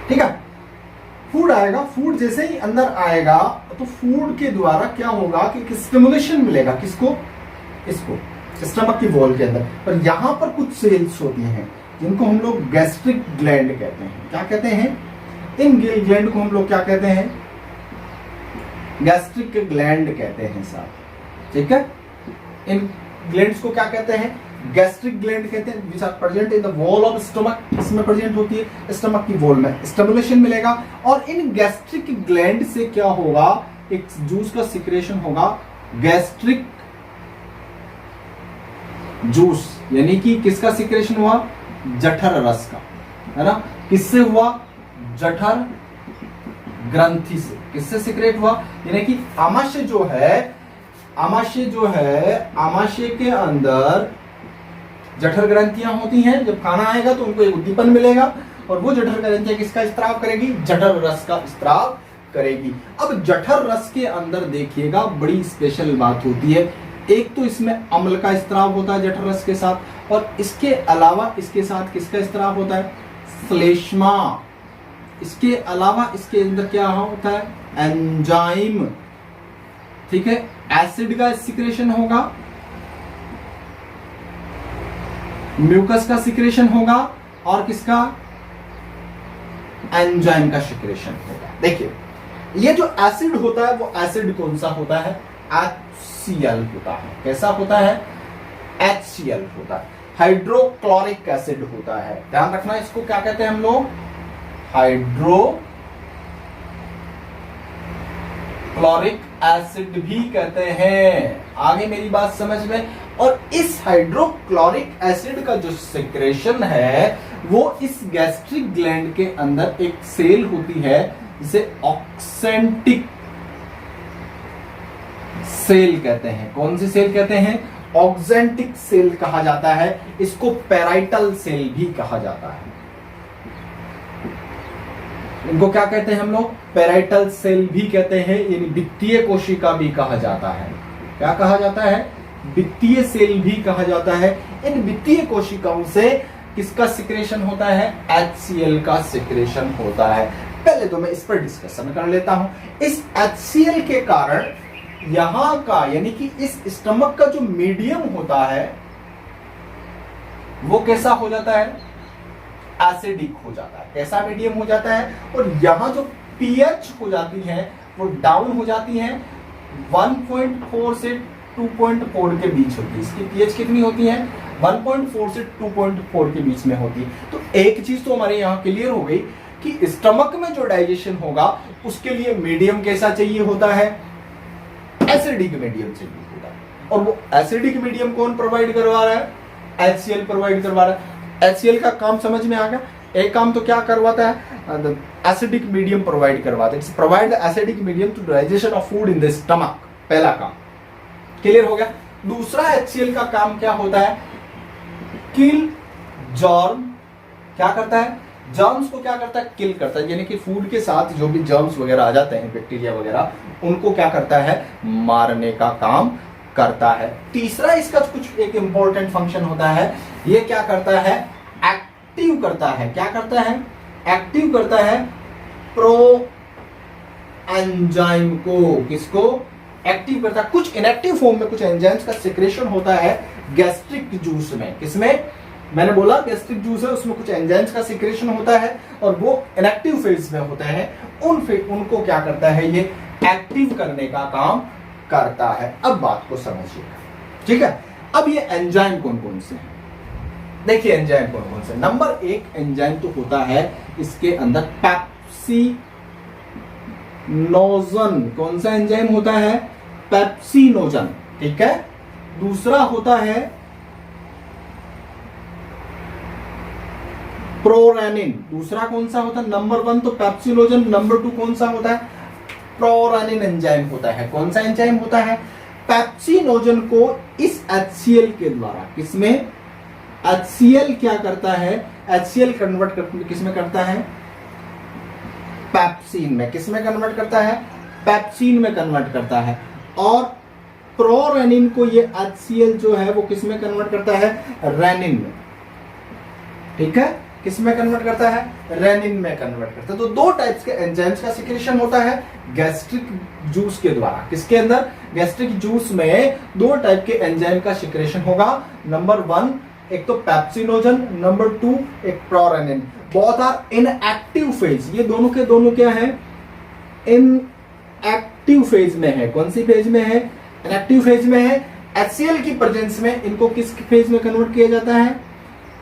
Speaker 1: ठीक है। फूड आएगा, फूड जैसे ही अंदर आएगा तो फूड के द्वारा क्या होगा कि स्टिमुलेशन मिलेगा, किसको? इसको, स्टमक की वॉल के अंदर। पर यहां पर कुछ सेल्स होती हैं जिनको हम लोग गैस्ट्रिक ग्लैंड कहते हैं। क्या कहते हैं? इन ग्लैंड को हम लोग क्या कहते हैं? गैस्ट्रिक ग्लैंड कहते हैं साहब, ठीक है। इन ग्लैंड्स को क्या कहते हैं? गैस्ट्रिक ग्लैंड कहते हैं, which are present in the wall of stomach. इसमें प्रेजेंट होती है स्टमक की वॉल में, स्टिमुलेशन मिलेगा और इन गैस्ट्रिक ग्लैंड से क्या होगा? एक जूस का सिक्रेशन होगा, गैस्ट्रिक जूस, यानी कि किसका सिक्रेशन हुआ? जठर रस का, है ना। किससे हुआ? जठर ग्रंथि से। किससे सिक्रेट हुआ? यानी कि आमाशय जो है, आमाशय के अंदर जठर ग्रंथियां होती हैं। जब खाना आएगा तो उनको एक उद्दीपन मिलेगा और वो जठर ग्रंथियां किसका स्त्राव करेगी? जठर रस का स्त्राव करेगी। अब जठर रस के अंदर देखिएगा बड़ी स्पेशल बात होती है। एक तो इसमें अम्ल का स्त्राव होता है जठर रस के साथ, और इसके अलावा इसके साथ किसका स्त्राव होता है? श्लेष्मा। इसके अलावा इसके अंदर क्या होता है? एंजाइम, ठीक है। एसिड का सिक्रेशन होगा, म्यूकस का सिक्रेशन होगा और किसका? एंजाइम का सिक्रेशन होगा। देखिए ये जो एसिड होता है वो एसिड कौन सा होता है? HCl होता है। कैसा होता है? HCl होता है, हाइड्रोक्लोरिक एसिड होता है। ध्यान रखना, इसको क्या कहते हैं हम लोग? हाइड्रोक्लोरिक एसिड भी कहते हैं। आगे मेरी बात समझ में। और इस हाइड्रोक्लोरिक एसिड का जो सिक्रेशन है वो इस गैस्ट्रिक ग्लैंड के अंदर एक सेल होती है जिसे ऑक्सेंटिक सेल कहते हैं। कौन सी सेल कहते हैं? ऑक्सेंटिक सेल कहा जाता है। इसको पैराइटल सेल भी कहा जाता है। इनको क्या कहते हैं हम लोग? पैराइटल सेल भी कहते हैं, यानी वित्तीय कोशिका भी कहा जाता है। क्या कहा जाता है? वित्तीय सेल भी कहा जाता है। इन वित्तीय कोशिकाओं से किसका सिक्रेशन होता है? HCl का सिक्रेशन होता है। पहले तो मैं इस पर डिस्कशन कर लेता हूं। इस HCl के कारण यहां का, यानी कि इस स्टमक का जो मीडियम होता है वो कैसा हो जाता है? एसिडिक हो जाता है। कैसा मीडियम हो जाता है? और यहां जो pH हो जाती है वो डाउन हो जाती है, 1.4 से 2.4 के बीच होती है। इसकी pH कितनी होती है? 1.4 से 2.4 के बीच में होती है। तो एक चीज तो हमारे यहाँ क्लियर हो गई कि स्टमक में जो डाइजेशन होगा उसके लिए मीडियम कैसा चाहिए होता है? एसिडिक मीडियम चाहिए होता है। और वो एसिडिक मीडियम कौन प्रोवाइड करवा रहा है? HCl प्रोवाइड करवा रहा है। HCl का काम समझ में आ गया। एक काम तो क्या करवाता है? एसिडिक मीडियम प्रोवाइड करवाता है। Provide the acidic medium to digestion of food in the stomach. पहला काम क्लियर हो गया। दूसरा HCl का काम क्या होता है? किल जर्म। क्या करता है? जर्म्स को क्या करता है, किल करता है, यानी कि फूड के साथ जो भी जर्म्स वगैरह आ जाते हैं, बैक्टीरिया वगैरह, उनको क्या करता है, मारने का काम करता है। तीसरा इसका कुछ एक इंपॉर्टेंट फंक्शन होता है, ये क्या करता है, एक्टिव करता है। क्या करता है, एक्टिव करता है प्रो एंजाइम को। किसको एक्टिव करता है, कुछ इनएक्टिव फॉर्म में कुछ एंजाइम्स का सिक्रेशन होता है गैस्ट्रिक जूस में। किसमें, मैंने बोला गैस्ट्रिक जूस है, उसमें कुछ एंजाइम्स का सिक्रेशन होता है और वो इनएक्टिव फेज में होते हैं। उनको क्या करता है, ये एक्टिव करने का काम करता है। अब बात को समझिएगा, ठीक है। अब ये एंजाइम कौन कौन से हैं, देखिए एंजाइम कौन कौन से। नंबर 1 एंजाइम तो होता है इसके अंदर पेप्सिनोजन। कौन सा एंजाइम होता है, पेप्सिनोजन, ठीक है। दूसरा होता है प्रोरेनिन। दूसरा कौन सा होता है, नंबर 1 तो पेप्सिनोजन, नंबर 2 कौन सा होता है, प्रोरेनिन एंजाइम होता है। कौन सा एंजाइम होता है, पेप्सिनोजन को इस HCl के द्वारा, किसमें, HCl क्या करता है, HCl कन्वर्ट किसमें करता है, पेप्सिन में। किसमें कन्वर्ट करता है, पेप्सिन में कन्वर्ट करता है। और प्रोरेनिन को ये HCl जो है वो किसमें कन्वर्ट करता है, रेनिन में, ठीक है। किसमें कन्वर्ट करता है, रेनिन में कन्वर्ट करता है। तो दो टाइप्स के एंजाइम्स का सिक्रेशन होता है गैस्ट्रिक जूस के द्वारा। किसके अंदर, गैस्ट्रिक जूस में दो टाइप के एंजाइम का सिक्रेशन होगा। नंबर 1 एक तो पेप्सिनोजन, नंबर 2 एक prorenin. Both are inactive phase. ये दोनों के दोनों क्या है, इन एक्टिव फेज में है। कौन सी फेज में है, एक्टिव फेज में है। HCl की प्रेजेंस में इनको किस फेज में कन्वर्ट किया जाता है,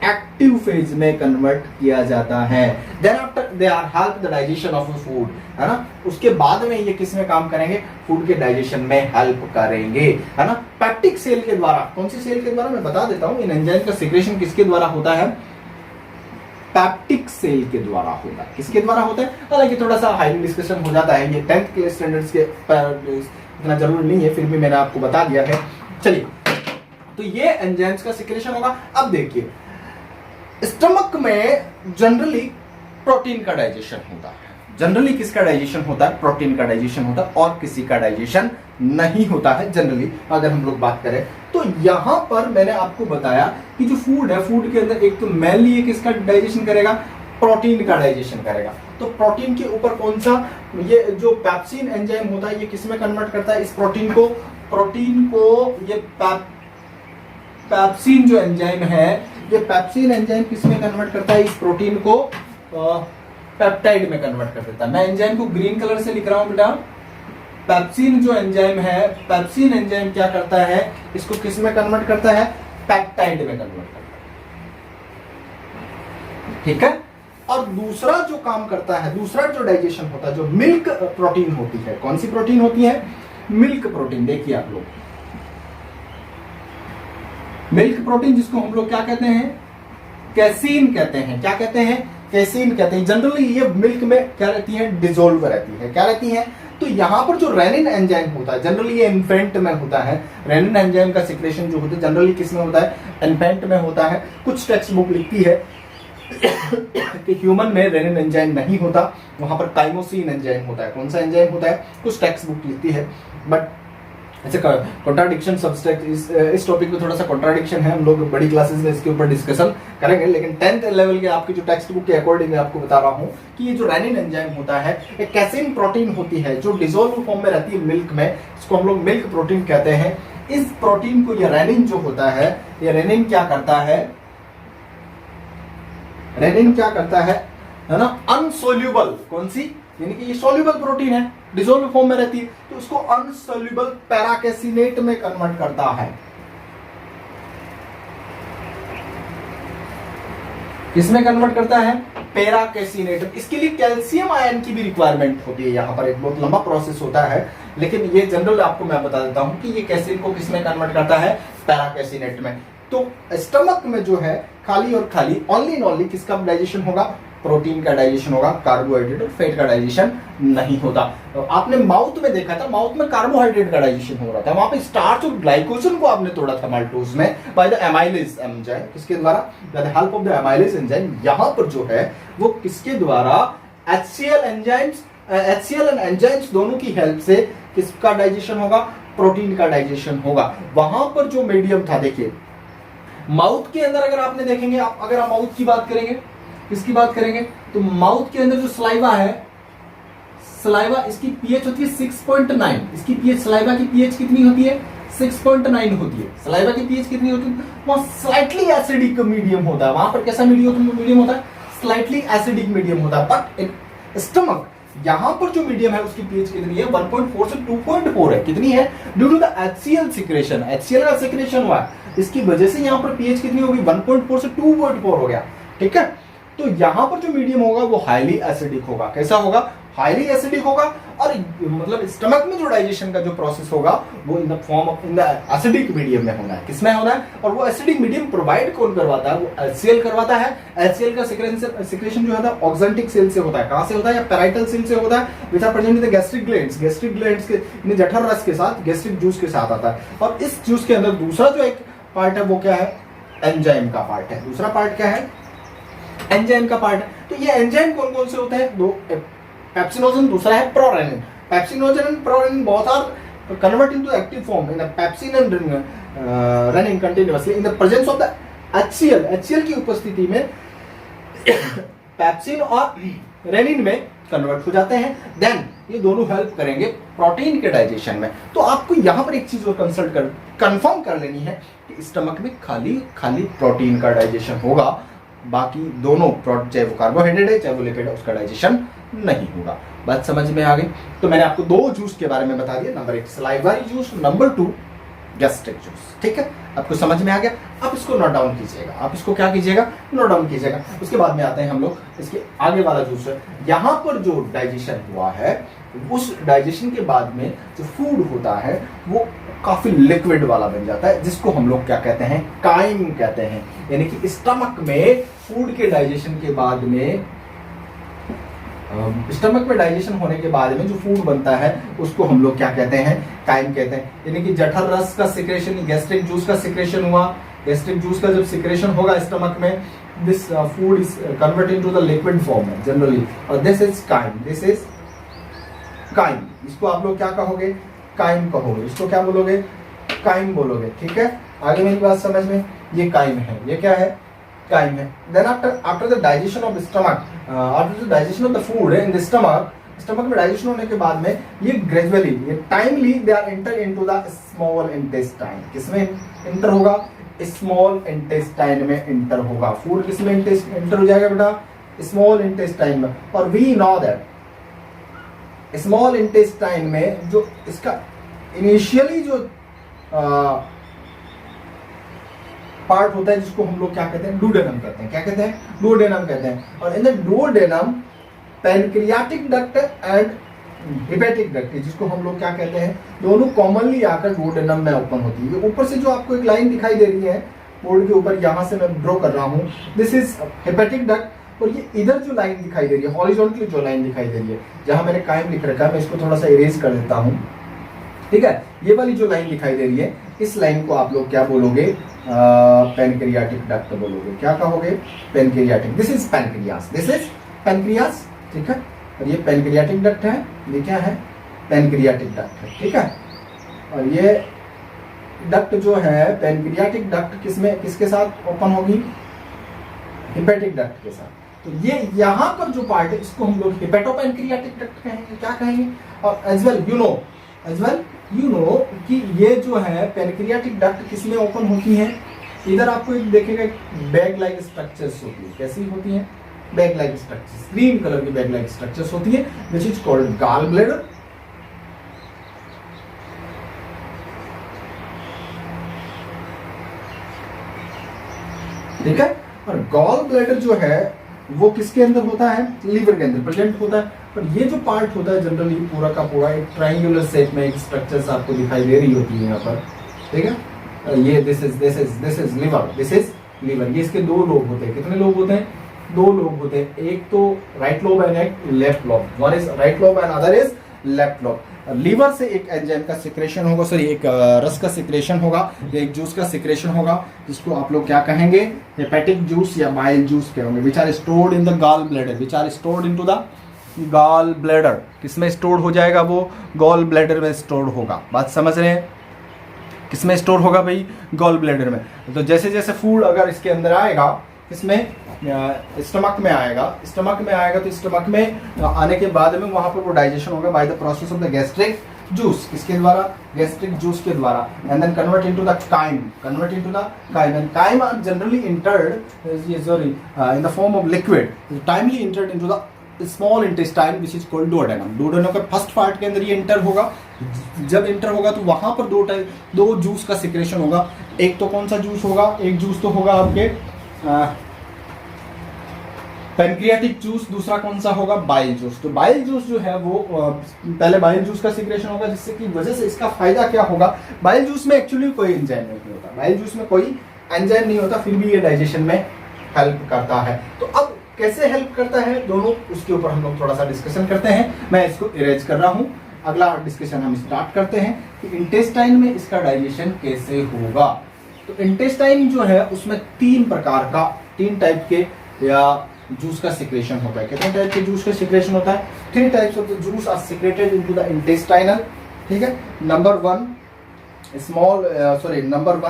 Speaker 1: एक्टिव फेज में कन्वर्ट किया जाता है। Then after they are help the digestion of food, है ना। उसके बाद में ये किस में काम करेंगे, फूड के डाइजेशन में हेल्प करेंगे, है ना। पैप्टिक सेल के द्वारा, कौन सी सेल के द्वारा, मैं बता देता हूं। इन एंजाइम का सिक्रेशन किसके द्वारा होता है, पैप्टिक सेल के द्वारा होता है। किसके द्वारा होता है, हालांकि थोड़ा सा हाई डिस्कशन हो जाता है, ये 10th के स्टैंडर्ड्स के इतना जरूरी नहीं है, फिर भी मैंने आपको बता दिया है। चलिए, तो ये एंजाइम्स का सिक्रेशन होगा। अब देखिए, स्टमक में जनरली प्रोटीन का डाइजेशन होता है। जनरली किसका डाइजेशन होता है, प्रोटीन का डाइजेशन होता है, और किसी का डाइजेशन नहीं होता है जनरली, अगर हम लोग बात करें तो। यहां पर मैंने आपको बताया कि जो फूड है, फूड के अंदर एक तो मेनली ये किसका डाइजेशन करेगा, प्रोटीन का डाइजेशन करेगा। तो प्रोटीन के ऊपर कौन सा, ये जो पेप्सिन एंजाइम होता है, ये किसमें कन्वर्ट करता है, इस प्रोटीन को ये पेप्सिन जो एंजाइम है, ये पेप्सिन एंजाइम किसमें कन्वर्ट करता है, इस प्रोटीन को पेप्टाइड में कन्वर्ट कर देता है। मैं एंजाइम को ग्रीन कलर से लिख रहा हूं बेटा। पेप्सिन जो एंजाइम है, पेप्सिन एंजाइम क्या करता है, इसको किसमें कन्वर्ट करता है, पेप्टाइड में कन्वर्ट करता है, ठीक है। और दूसरा जो काम करता है, दूसरा जो डाइजेशन होता है, जो मिल्क प्रोटीन होती है, कौन सी प्रोटीन होती है, मिल्क प्रोटीन। देखिए आप लोग, मिल्क प्रोटीन जिसको हम लोग क्या कहते हैं, कैसीन कहते हैं। क्या कहते हैं, कैसीन कहते हैं। जनरली ये मिल्क में क्या रहती है, डिसॉल्व रहती है। क्या रहती है, तो यहां पर जो रेनिन एंजाइम होता है, जनरली ये इन्फेंट में होता है। रेनिन एंजाइम का सिक्रेशन जो होता है जनरली किसमें होता है, इन्फेंट में होता है। कुछ टेक्स्ट बुक लिखती है कि ह्यूमन में रेनिन एंजाइम नहीं होता, वहां पर काइमोसिन एंजाइम होता है। कौन सा एंजाइम होता है, कुछ टेक्स्ट बुक लिखती है, बट ऐसे कॉन्ट्राडिक्शन सब्सटेक्ट, इस टॉपिक में थोड़ा सा कॉन्ट्राडिक्शन है। हम लोग बड़ी क्लासेस में इसके ऊपर डिस्कशन करेंगे, लेकिन 10th लेवल के आपकी जो टेक्स्ट बुक के अकॉर्डिंग मैं आपको बता रहा हूँ कि ये जो रेनिन एंजाइम होता है, एक कैसीन प्रोटीन होती है जो डिसॉल्व फॉर्म में रहती है मिल्क में। इसको हम लोग मिल्क प्रोटीन कहते हैं। इस प्रोटीन को, ये रेनिन जो होता है, ये रेनिन क्या करता है, रेनिन क्या करता है ना, अनसोल्यूबल, कौन सी, यानी कि ये सोल्यूबल प्रोटीन है, डिसॉल्व फॉर्म में रहती है, तो उसको अनसोल्यूबल पैराकेसिनेट में कन्वर्ट करता है। किसमें कन्वर्ट करता है, पैराकेसिनेट। इसके लिए कैल्शियम आयन की भी रिक्वायरमेंट होती है। यहां पर एक बहुत लंबा प्रोसेस होता है, लेकिन ये जनरल आपको मैं बता देता हूं कि ये कैसिन को किसमें कन्वर्ट करता है, पैराकेसिनेट में। तो स्टमक में जो है खाली और खाली ओनली किसका डाइजेशन होगा, प्रोटीन का डाइजेशन होगा, कार्बोहाइड्रेट और फैट का डाइजेशन नहीं होता। तो आपने माउथ में देखा था, माउथ में कार्बोहाइड्रेट का डाइजेशन हो रहा था, वहां पे स्टार्च और ग्लाइकोजन को आपने तोड़ा था माल्टोज में बाय द एमाइलेज एंजाइम। किसके द्वारा? By the help of the amylase enzyme. यहां पर जो है वो किसके द्वारा? HCl एंड एंजाइम्स दोनों की हेल्प से किसका डाइजेशन होगा? प्रोटीन का डाइजेशन होगा। वहां पर जो मीडियम था, देखिए माउथ के अंदर अगर आपने देखेंगे, अगर आप माउथ की बात करेंगे, किसकी बात करेंगे, तो माउथ के अंदर जो सलाइवा है, सलाइवा इसकी पीएच होती है 6.9। इसकी पीएच, सलाइवा की पीएच कितनी होती है? 6.9 होती है। सलाइवा की पीएच कितनी होती है? वहां स्लाइटली एसिडिक मीडियम होता है। वहां पर कैसा मीडियम होता है? स्लाइटली एसिडिक मीडियम होता है। बट इन स्टमक यहां पर जो मीडियम है उसकी पीएच कितनी है? 1.4 से 2.4 है। कितनी है? Due to the HCl secretion, HCl का सिक्रेशन हुआ है, इसकी वजह से यहां पर पीएच कितनी होगी? 1.4 से 2.4 हो गया। ठीक है, तो यहां पर जो मीडियम होगा वो हाईली एसिडिक होगा। कैसा होगा? हाईली एसिडिक होगा। और मतलब स्टमक में जो डाइजेशन का जो प्रोसेस होगा वो इन the form of in the acidic medium में होना है। किसमें होना है? और वो एसिडिक मीडियम प्रोवाइड कौन करवाता है? वो HCl करवाता है। HCl का सिक्रेशन जो है ऑक्जेंटिक सेल से होता है। कहां से होता है? या पैराइटल सेल से होता है, which are present in the gastric glands. Gastric glands के जठर रस के साथ गैस्ट्रिक जूस के साथ आता है। और इस जूस के अंदर दूसरा जो एक पार्ट है वो क्या है? एंजाइम का पार्ट है। दूसरा पार्ट क्या है? एंजाइम का पार्ट है। तो ये एंजाइम कौन कौन से होते हैं? दो, पेप्सिनोजन, दूसरा है prorenin. Pepsinogen and prorenin both are convert into active form in the pepsin and rennin continuously in the presence of the HCl। HCl की उपस्थिति में पेप्सिन और रेनिन में कन्वर्ट हो जाते हैं। देन ये दोनों हेल्प करेंगे प्रोटीन के डाइजेशन में। तो आपको यहां पर एक चीज और कंफर्म कर लेनी है कि स्टमक में खाली प्रोटीन का डाइजेशन होगा, बाकी दोनों चाहे वो कार्बोहाइड्रेट है चाहे वो लिपिड है उसका डाइजेशन नहीं होगा। बात समझ में आ गई? तो मैंने आपको दो जूस के बारे में बता दिया, number 1 salivary juice, number 2 gastric juice. ठीक है, आपको समझ में आ गया? आप इसको नोट डाउन कीजिएगा। आप इसको क्या कीजिएगा? नोट डाउन कीजिएगा। उसके बाद में आते हैं हम लोग इसके आगे वाला जूस है। यहां पर जो डाइजेशन हुआ है उस डाइजेशन के बाद में जो फूड होता है वो काफी लिक्विड वाला बन जाता है, जिसको हम लोग क्या कहते हैं? काइम कहते हैं। यानी कि स्टमक में फूड के डाइजेशन के बाद में, स्टमक में डाइजेशन होने के बाद में जो फूड बनता है उसको हम लोग क्या कहते हैं? काइम कहते हैं। यानी कि जठर रस का सिक्रेशन, गैस्ट्रिक जूस का सिक्रेशन हुआ। गैस्ट्रिक जूस का जब सिक्रेशन होगा स्टमक में, this food is converted to the liquid form है जनरली, और this is chyme. This is chyme. इसको आप लोग क्या कहोगे? काइम कहोगे। इसको क्या बोलोगे? काइम बोलोगे। ठीक है, आगे मेरी बात समझ में? ये काइम है। ये क्या है? काइम है। Then after the digestion of stomach, after the digestion of the food in the stomach में डाइजेशन होने के बाद में ये ग्रेजुअली, ये timely they are enter into the small intestine. किसमें एंटर होगा? स्मॉल इंटेस्टाइन में एंटर होगा। फूड किसमें एंटर हो जाएगा बेटा? स्मॉल इंटेस्टाइन में। और we know that small intestine में जो इसका इनिशियली जो पार्ट होता है जिसको हम लोग क्या कहते हैं? डुओडेनम कहते हैं। क्या कहते हैं? डुओडेनम कहते हैं। और in the duodenum pancreatic duct and hepatic duct, जिसको हम लोग क्या कहते हैं? दोनों कॉमनली आकर डुओडेनम में ओपन होती है। ऊपर से जो आपको एक लाइन दिखाई दे रही है बोर्ड के ऊपर, यहां से मैं ड्रॉ कर रहा हूं, दिस इज हेपेटिक डक्ट। और ये इधर जो लाइन दिखाई दे रही है, हॉरिजॉन्टली जो लाइन दिखाई दे रही है, जहां मैंने काइम लिख रखा है, मैं इसको थोड़ा सा इरेज कर देता हूं। ठीक है, ये वाली जो लाइन दिखाई दे रही है, इस लाइन को आप लोग क्या बोलोगे? पैनक्रियाटिक डक्ट बोलोगे। क्या कहोगे? Pancreatic. This is pancreas, this is pancreas. ठीक है, और ये पैनक्रियाटिक डक्ट है। ये क्या है? पैनक्रियाटिक डक्ट है। ठीक है, और ये डक्ट जो है पैनक्रियाटिक डक्ट किसके साथ ओपन होगी? हेपेटिक डक्ट के साथ। तो ये यहाँ पर जो पार्ट है इसको हम लोग हेपेटोपैनक्रियाटिक डक्ट कहेंगे। क्या कहेंगे? और एज वेल यू नो कि ये जो है पैनक्रियाटिक डक्ट किसमें ओपन होती है? इधर आपको एक देखेगा बैग लाइक स्ट्रक्चर्स होती है। कैसी होती है? Bag like structures, green colour की बैग लाइक स्ट्रक्चर्स होती है, which is called gall bladder. ठीक है, और गॉल ब्लैडर जो है वो किसके अंदर होता है? लीवर के अंदर प्रेजेंट होता है। पर ये जो पार्ट होता है जनरली पूरा का पूरा एक ट्रायंगुलर शेप में एक स्ट्रक्चर्स आपको दिखाई दे रही होती है यहाँ पर। ठीक है, ये this is liver, this is liver. ये इसके दो लोब होते हैं। कितने लोब होते हैं? दो लोब होते हैं, एक तो राइट लोब एंड एक left lobe, one is right lobe and other is left lobe. Liver से एक एंजाइम का सिक्रेशन होगा, सॉरी एक रस का सिक्रेशन होगा, एक जूस का सिक्रेशन होगा, जिसको आप लोग क्या कहेंगे, हेपेटिक जूस या बाइल जूस कहेंगे, which are stored in the gall bladder, which are stored into the gall bladder. किसमें स्टोर हो जाएगा, वो गॉल ब्लैडर में स्टोर होगा। बात समझ रहे हैं, किसमें स्टोर होगा भाई, गॉल ब्लैडर में। तो जैसे जैसे फूड अगर इसके अंदर आएगा, इसमें स्टमक में आएगा, स्टमक में आएगा तो स्टमक में आने के बाद में वहां पर वो डाइजेशन होगा by the process of the gastric juice, किसके द्वारा, गैस्ट्रिक जूस के द्वारा, and then convert into the chyme, convert into the chyme, and chyme are generally entered sorry in the form of liquid, timely entered into the small intestine which is called duodenum. Duodenum का first part के अंदर ये inter होगा, जब inter होगा तो वहां पर दो जूस का सिक्रेशन होगा। एक तो कौन सा जूस होगा, एक जूस तो होगा आपके पैनक्रियाटिक जूस, दूसरा कौन सा होगा, बाइल जूस। तो बाइल जूस जो है वो पहले बाइल जूस का सिक्रेशन होगा, जिससे कि वजह से इसका फायदा क्या होगा, बाइल जूस में एक्चुअली कोई एंजाइम नहीं होता, बाइल जूस में कोई एंजाइम नहीं होता, फिर भी ये डाइजेशन में हेल्प करता है। तो अब कैसे हेल्प करता है दोनों, उसके ऊपर हम लोग थोड़ा सा डिस्कशन करते हैं। मैं इसको इरेज कर रहा हूं, अगला डिस्कशन हम स्टार्ट करते हैं कि इंटेस्टाइन में इसका डाइजेशन कैसे होगा। तो इंटेस्टाइन जो है उसमें तीन टाइप के या जूस का सिक्रेशन होता है। कितने टाइप के जूस का सिक्रेशन होता है, 3 types of the juice are secreted into the intestinal, ठीक है। नंबर वन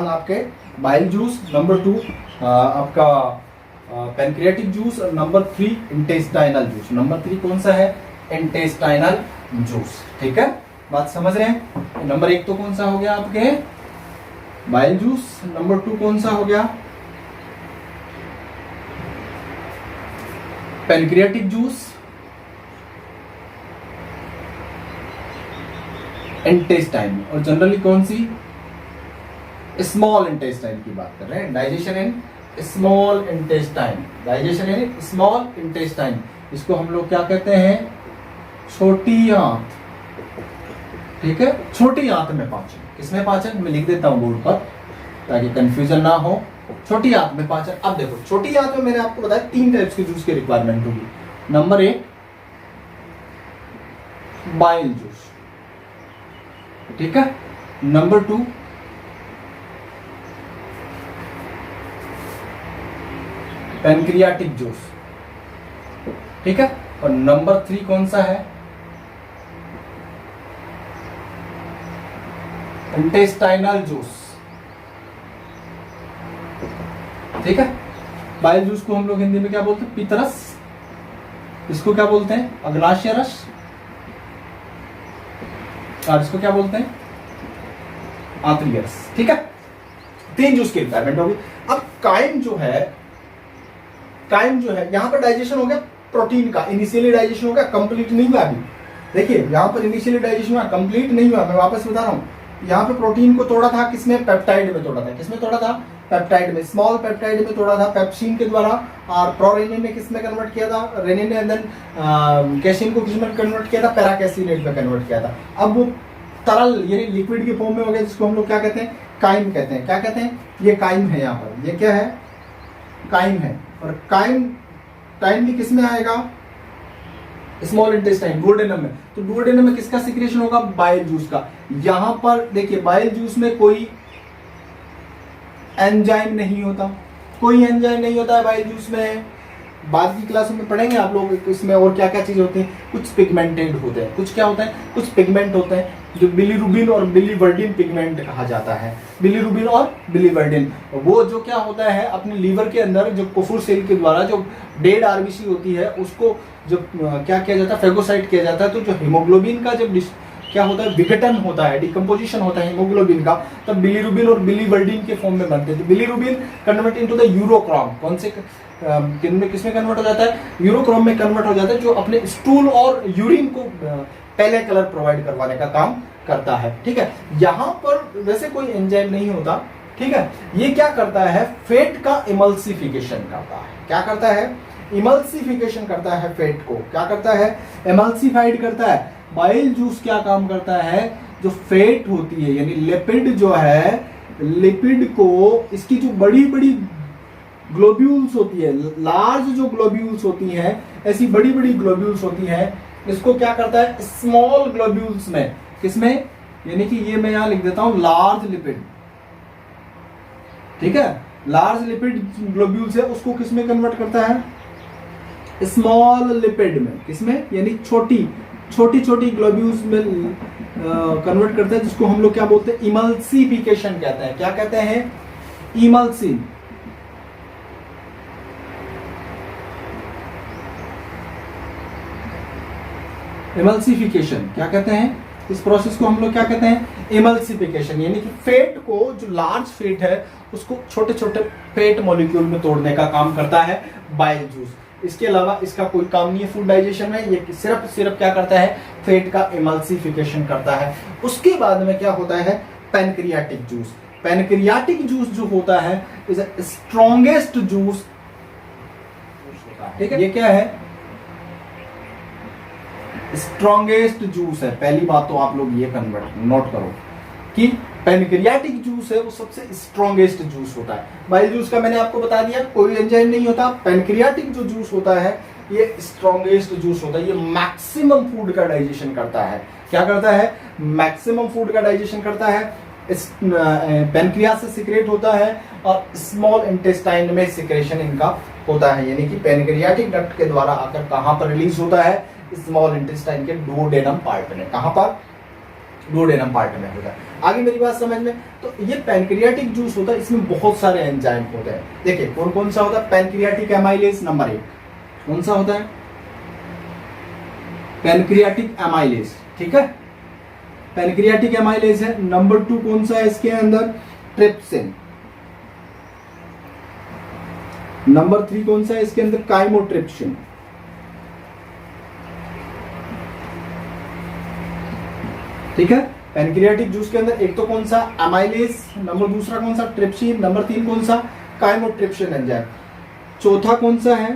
Speaker 1: आपके बाइल जूस, नंबर 2 आपका पैनक्रियाटिक जूस, और नंबर 3 इंटेस्टाइनल जूस। नंबर 3 कौन सा है, इंटेस्टाइनल जूस, ठीक है। बात समझ रहे हैं। नंबर 1 तो कौन सा हो गया आपके, बाइल जूस, नंबर 2 कौन सा हो गया, पैनक्रियाटिक जूस, इंटेस्टाइन, और जनरली कौन सी, स्मॉल इंटेस्टाइन की बात कर रहे हैं। Digestion in small intestine, digestion in small intestine, इसको हम लोग क्या कहते हैं, छोटी आंत, ठीक है। छोटी आंत में पाचन, किसमें पाचन, मैं लिख देता हूं बोर्ड पर ताकि कंफ्यूजन ना हो। छोटी आंत में पाचन। अब देखो छोटी आंत में मैंने आपको बताया 3 टाइप्स के जूस की रिक्वायरमेंट होगी। नंबर 1 बाइल जूस, ठीक है। नंबर 2 पैनक्रियाटिक जूस, ठीक है। और नंबर 3 कौन सा है, इंटेस्टाइनल जूस, ठीक है। बाइल जूस को हम लोग हिंदी में क्या बोलते हैं, पित्तरस, इसको क्या बोलते हैं, अग्नाशय रस, और इसको क्या बोलते हैं, आंतरिक रस, ठीक है। 3 जूस की रिक्वायरमेंट होगी। अब काइम जो है यहां पर डाइजेशन हो गया प्रोटीन का, इनिशियली डाइजेशन हो गया, कंप्लीट नहीं हुआ अभी। देखिए यहां पर इनिशियली डाइजेशन हुआ, कंप्लीट नहीं हुआ। मैं वापस बता रहा हूं, यहाँ पे प्रोटीन को तोड़ा था, किसमें, पेप्टाइड में तोड़ा था। किसमें तोड़ा था, पेप्टाइड में, स्मॉल पेप्टाइड में तोड़ा था, पेप्सिन के द्वारा। और प्रोरेनिन ने किसमें कन्वर्ट किया था, रेनिन ने, देन कैसिन को किसमें कन्वर्ट किया था, पैराकैसिनेट में कन्वर्ट किया था। अब वो तरल यानी लिक्विड के फॉर्म में हो गया, जिसको हम लोग क्या कहते हैं, काइम कहते हैं। क्या कहते हैं, ये काइम है, यहाँ पर ये क्या है, काइम है। और काइम भी किसमें आएगा, स्मॉल इंटेस्टाइन, डुओडेनम में। तो डुओडेनम में किसका सिक्रेशन होगा, बाइल जूस का। यहां पर देखिए बाइल जूस में कोई एंजाइम नहीं होता, कोई एंजाइम नहीं होता है बाइल जूस में। बाद की क्लासों में पढ़ेंगे आप लोग इसमें और क्या क्या चीज होती है। कुछ पिगमेंटेड होते हैं, कुछ क्या होता है, कुछ पिगमेंट होते हैं, जो बिलीरुबिन और बिलीवर्डिन पिगमेंट कहा जाता है। बिलीरुबिन और बिलीवर्डिन, वो जो क्या होता है अपने लीवर के अंदर जो कोफुर सेल के द्वारा जो डेड आरबीसी होती है उसको जब क्या किया जाता है, फेगोसाइट किया जाता है। तो जो हीमोग्लोबिन का जब क्या होता है, विघटन होता है, डिकम्पोजिशन होता है हीमोग्लोबिन का, तब बिलीरुबिन और बिलीवर्डिन के फॉर्म में बनते हैं। तो bilirubin convert into the urochrome, कौन से किसमें कन्वर्ट हो जाता है, यूरोक्रोम में कन्वर्ट हो जाता है, जो अपने स्टूल और यूरिन को पहले कलर प्रोवाइड करवाने का काम करता है, ठीक है। यहाँ पर वैसे कोई एंजाइम नहीं होता, ठीक है। ये क्या करता है, फैट का इमल्सिफिकेशन करता है। क्या करता है, इमल्सिफिकेशन करता है, फैट को क्या करता है, इमल्सिफाइड करता है। बाइल जूस क्या काम करता है, जो फैट होती है यानी लिपिड जो है, लिपिड को इसकी जो बड़ी बड़ी ग्लोब्यूल्स होती है, लार्ज जो ग्लोब्यूल्स होती हैं, ऐसी बड़ी बड़ी ग्लोब्यूल्स होती हैं, इसको क्या करता है स्मॉल ग्लोब्यूल्स में, किसमें, यानी कि ये मैं यहां लिख देता हूं लार्ज लिपिड, ठीक है, लार्ज लिपिड ग्लोब्यूल्स है उसको किसमें कन्वर्ट करता है, स्मॉल लिपिड में, किसमें, यानी छोटी छोटी ग्लोब्यूल्स में कन्वर्ट करता है, जिसको हम लोग क्या बोलते हैं इमल्सिफिकेशन कहते हैं। क्या कहते हैं, इमल्सी, इमल्सिफिकेशन क्या कहते हैं, इस प्रोसेस को हम लोग क्या कहते हैं इमल्सिफिकेशन, यानी कि फेट को, जो लार्ज फेट है उसको छोटे छोटे फेट मॉलिक्यूल में तोड़ने का काम करता है बाइल जूस। इसके अलावा इसका कोई काम नहीं है फूड डाइजेशन में, ये सिर्फ क्या करता है फेट का इमल्सिफिकेशन करता है। उसके बाद में क्या होता है पैनक्रियाटिक जूस। पैनक्रियाटिक जूस जो होता है इज स्ट्रॉन्गेस्ट जूस, ठीक है, ये क्या है स्ट्रॉन्गेस्ट जूस है। पहली बात तो आप लोग ये कन्वर्ट नोट करो कि पैनक्रियाटिक जूस है वो सबसे स्ट्रॉन्गेस्ट जूस होता है। बाइल जूस का मैंने आपको बता दिया कोई एंजाइम नहीं होता, पैनक्रियाटिक जो जूस होता है ये स्ट्रॉन्गेस्ट जूस होता है, ये मैक्सिमम फूड का डाइजेशन करता है। क्या करता है, मैक्सिमम फूड का डाइजेशन करता है, पैनक्रियास से सिक्रेट होता है और स्मॉल इंटेस्टाइन में सिक्रेशन इनका होता है, यानी कि पैनक्रियाटिक डक्ट के द्वारा आकर कहां पर रिलीज होता है, स्मॉल इंटेस्टाइन के डुओडेनम पार्ट में। कहां पर, डुओडेनम पार्ट में होता है। आगे मेरी बात समझ में, तो ये पैनक्रियाटिक जूस होता है, इसमें बहुत सारे एंजाइम होते हैं। देखिए कौन कौन सा होता है, पैनक्रियाटिक एमाइलेज नंबर 1 कौन सा होता है, पैनक्रियाटिक एमाइलेज, ठीक है, पैनक्रियाटिक एमाइलेज है। नंबर 2 कौन सा है इसके अंदर, ट्रिप्सिन। नंबर 3 कौन सा है इसके अंदर, काइमोट्रिप्सिन। ठीक है, पैनक्रियाटिक जूस के अंदर एक तो कौन सा एमाइलेज, नंबर दूसरा कौन सा ट्रिप्सिन, नंबर 3 कौन सा काइमोट्रिप्सिन एंजाइम, चौथा कौन सा है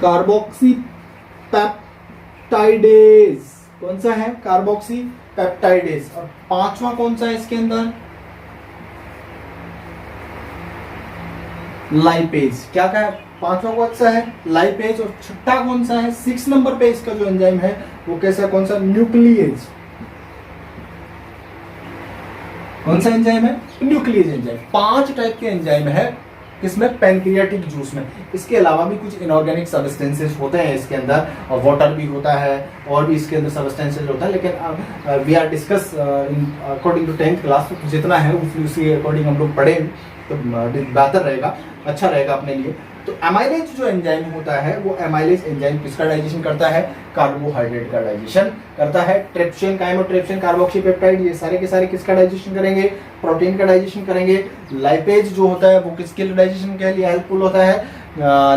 Speaker 1: कार्बोक्सी पेप्टाइडेज, कौन सा है कार्बोक्सी पेप्टाइडेज, और पांचवा कौन सा है इसके अंदर लाइपेज। क्या क्या है, पांचवा कौन सा है लाइपेज, और छठा कौन सा है 6 नंबर पे इसका जो एंजाइम है वो कैसा, कौन सा न्यूक्लियेज। कौन सा एंजाइम है, न्यूक्लियेज एंजाइम। 5 टाइप के एंजाइम है किसमें, पैनक्रियाटिक जूस में। इसके अलावा भी कुछ इनऑर्गेनिक सब्सटेंसेस होते हैं इसके अंदर, और वाटर भी होता है, और भी इसके अंदर सब्सटेंसेस होता है, लेकिन we are discuss according to 10th class, तो जितना है उसी अकॉर्डिंग हम लोग पढ़ें तो बेहतर रहेगा, अच्छा रहेगा अपने लिए। तो एमाइलेज जो एंजाइम होता है वो एमाइलेज एंजाइम किसका डाइजेशन करता है, कार्बोहाइड्रेट का डाइजेशन करता है। ट्रिप्सिन, काइमोट्रिप्सिन, कार्बोक्सीपेप्टाइड ये सारे के सारे किसका डाइजेशन करेंगे, प्रोटीन का डाइजेशन करेंगे। लाइपेज जो होता है वो किसके लिए डाइजेशन के लिए हेल्पफुल होता है,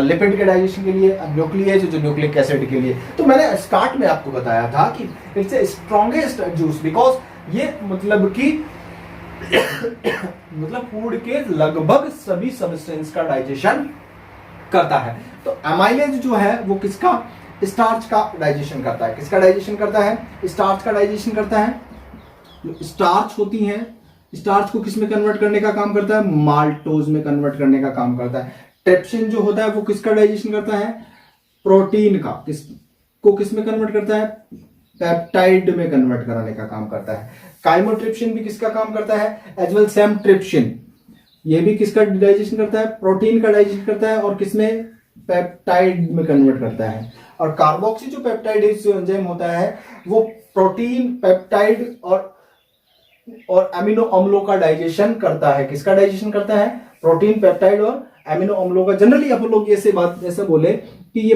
Speaker 1: लिपिड के डाइजेशन के लिए। न्यूक्लियेज जो न्यूक्लिक एसिड के लिए। तो मैंने स्टार्ट में आपको बताया था कि it's a strongest juice because ये मतलब कि मतलब फूड के लगभग सभी सब्सटेंस का डाइजेशन करता है। तो एमाइलेज जो है वो किसका, स्टार्च का डाइजेशन करता है। किसका डाइजेशन करता है, स्टार्च का डाइजेशन करता है। जो स्टार्च होती हैं, स्टार्च को किस में कन्वर्ट करने का काम करता है, माल्टोज में कन्वर्ट करने का काम करता है। ट्रिप्सिन जो होता है वो किसका डाइजेशन करता है, प्रोटीन का। किस में कन्वर्ट करता है, पेप्टाइड में कन्वर्ट कराने का काम करता है। काइमोट्रिप्सिन भी किसका काम करता है, एज वेल सेम ट्रिप्सिन, ये भी किसका डाइजेशन करता है, प्रोटीन का डाइजेशन करता है, और किसमें पेप्टाइड में कन्वर्ट करता है। और कार्बोक्सी जो पेप्टाइडेज जो एंजाइम होता है वो प्रोटीन, पेप्टाइड और अमीनो अम्लों का डाइजेशन करता है। किसका डाइजेशन करता है, प्रोटीन, पेप्टाइड और अमीनो अम्लों का। जनरली आप लोग ऐसे बोले कि ये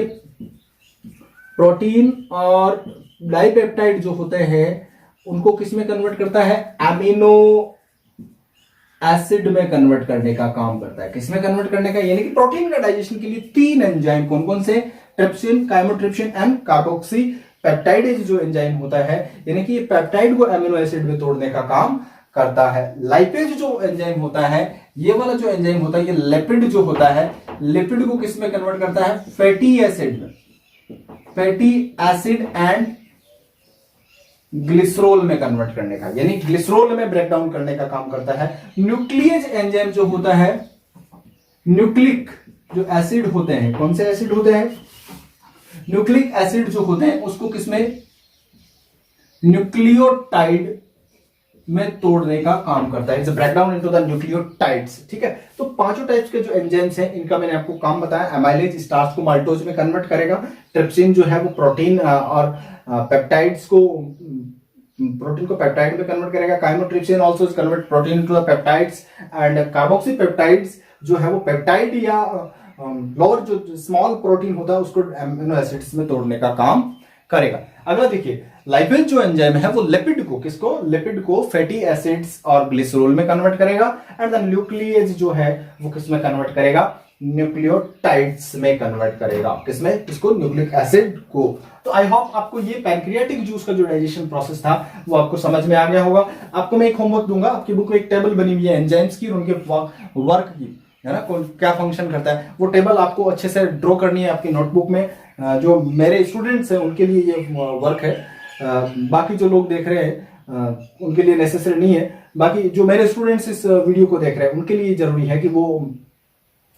Speaker 1: प्रोटीन और डाइपेप्टाइड जो होते हैं उनको किस में कन्वर्ट करता है, अमीनो एसिड में कन्वर्ट करने का काम करता है। किसमें कन्वर्ट करने का, यानी कि प्रोटीन का डाइजेशन के लिए 3 एंजाइम कौन कौन से, trypsin, chymotrypsin and carboxy peptidase जो एंजाइम होता है, यानी कि पेप्टाइड को अमीनो एसिड में तोड़ने का काम करता है। लाइपेज जो एंजाइम होता है, ये वाला जो एंजाइम होता है, ये लिपिड जो होता है, लिपिड को किस में कन्वर्ट करता है, फैटी एसिड में। फैटी एसिड एंड ग्लिसरॉल में कन्वर्ट करने का, यानी ग्लिसरॉल में ब्रेक डाउन करने का काम करता है। न्यूक्लियस एंजाइम जो होता है, न्यूक्लिक जो एसिड होते हैं, कौन से एसिड होते हैं, न्यूक्लिक एसिड जो होते हैं उसको किसमें, न्यूक्लियोटाइड में तोड़ने का काम करता है। It's break down into the nucleotides. ठीक है, तो पांचों टाइप्स के जो एंजाइम्स हैं इनका मैंने आपको काम बताया। एमाइलेज स्टार्च को माल्टोज में कन्वर्ट करेगा, ट्रिप्सिन जो है वो प्रोटीन और पेप्टाइड्स को, प्रोटीन को पेप्टाइड में कन्वर्ट करेगा। Chymotrypsin also convert protein to the peptides, and carboxypeptides जो है वो पेप्टाइड या लोअर जो स्मॉल प्रोटीन होता है उसको एमिनो एसिड्स में तोड़ने का काम करेगा। अगला देखिए, लाइपेज जो एंजाइम है वो लिपिड को, किसको, लिपिड को फैटी एसिड्स और ग्लिसरॉल में कन्वर्ट करेगा, एंड द न्यूक्लियस जो है वो किसमें कन्वर्ट करेगा, न्यूक्लियोटाइड्स में कन्वर्ट करेगा, किसमें, इसको, न्यूक्लिक एसिड को। तो आई होप आपको ये पैंक्रियाटिक जूस का जो डाइजेशन प्रोसेस था वो आपको समझ में आ गया होगा। आपको मैं एक होमवर्क दूंगा, आपकी बुक में एक टेबल बनी हुई है एंजाइम्स की और उनके वर्क की, है ना, क्या फंक्शन करता है, वो टेबल आपको अच्छे से ड्रॉ करनी है आपकी नोटबुक में। जो मेरे स्टूडेंट्स हैं उनके लिए ये वर्क है, बाकी जो लोग देख रहे हैं उनके लिए नेसेसरी नहीं है। बाकी जो मेरे स्टूडेंट्स इस वीडियो को देख रहे हैं उनके लिए जरूरी है कि वो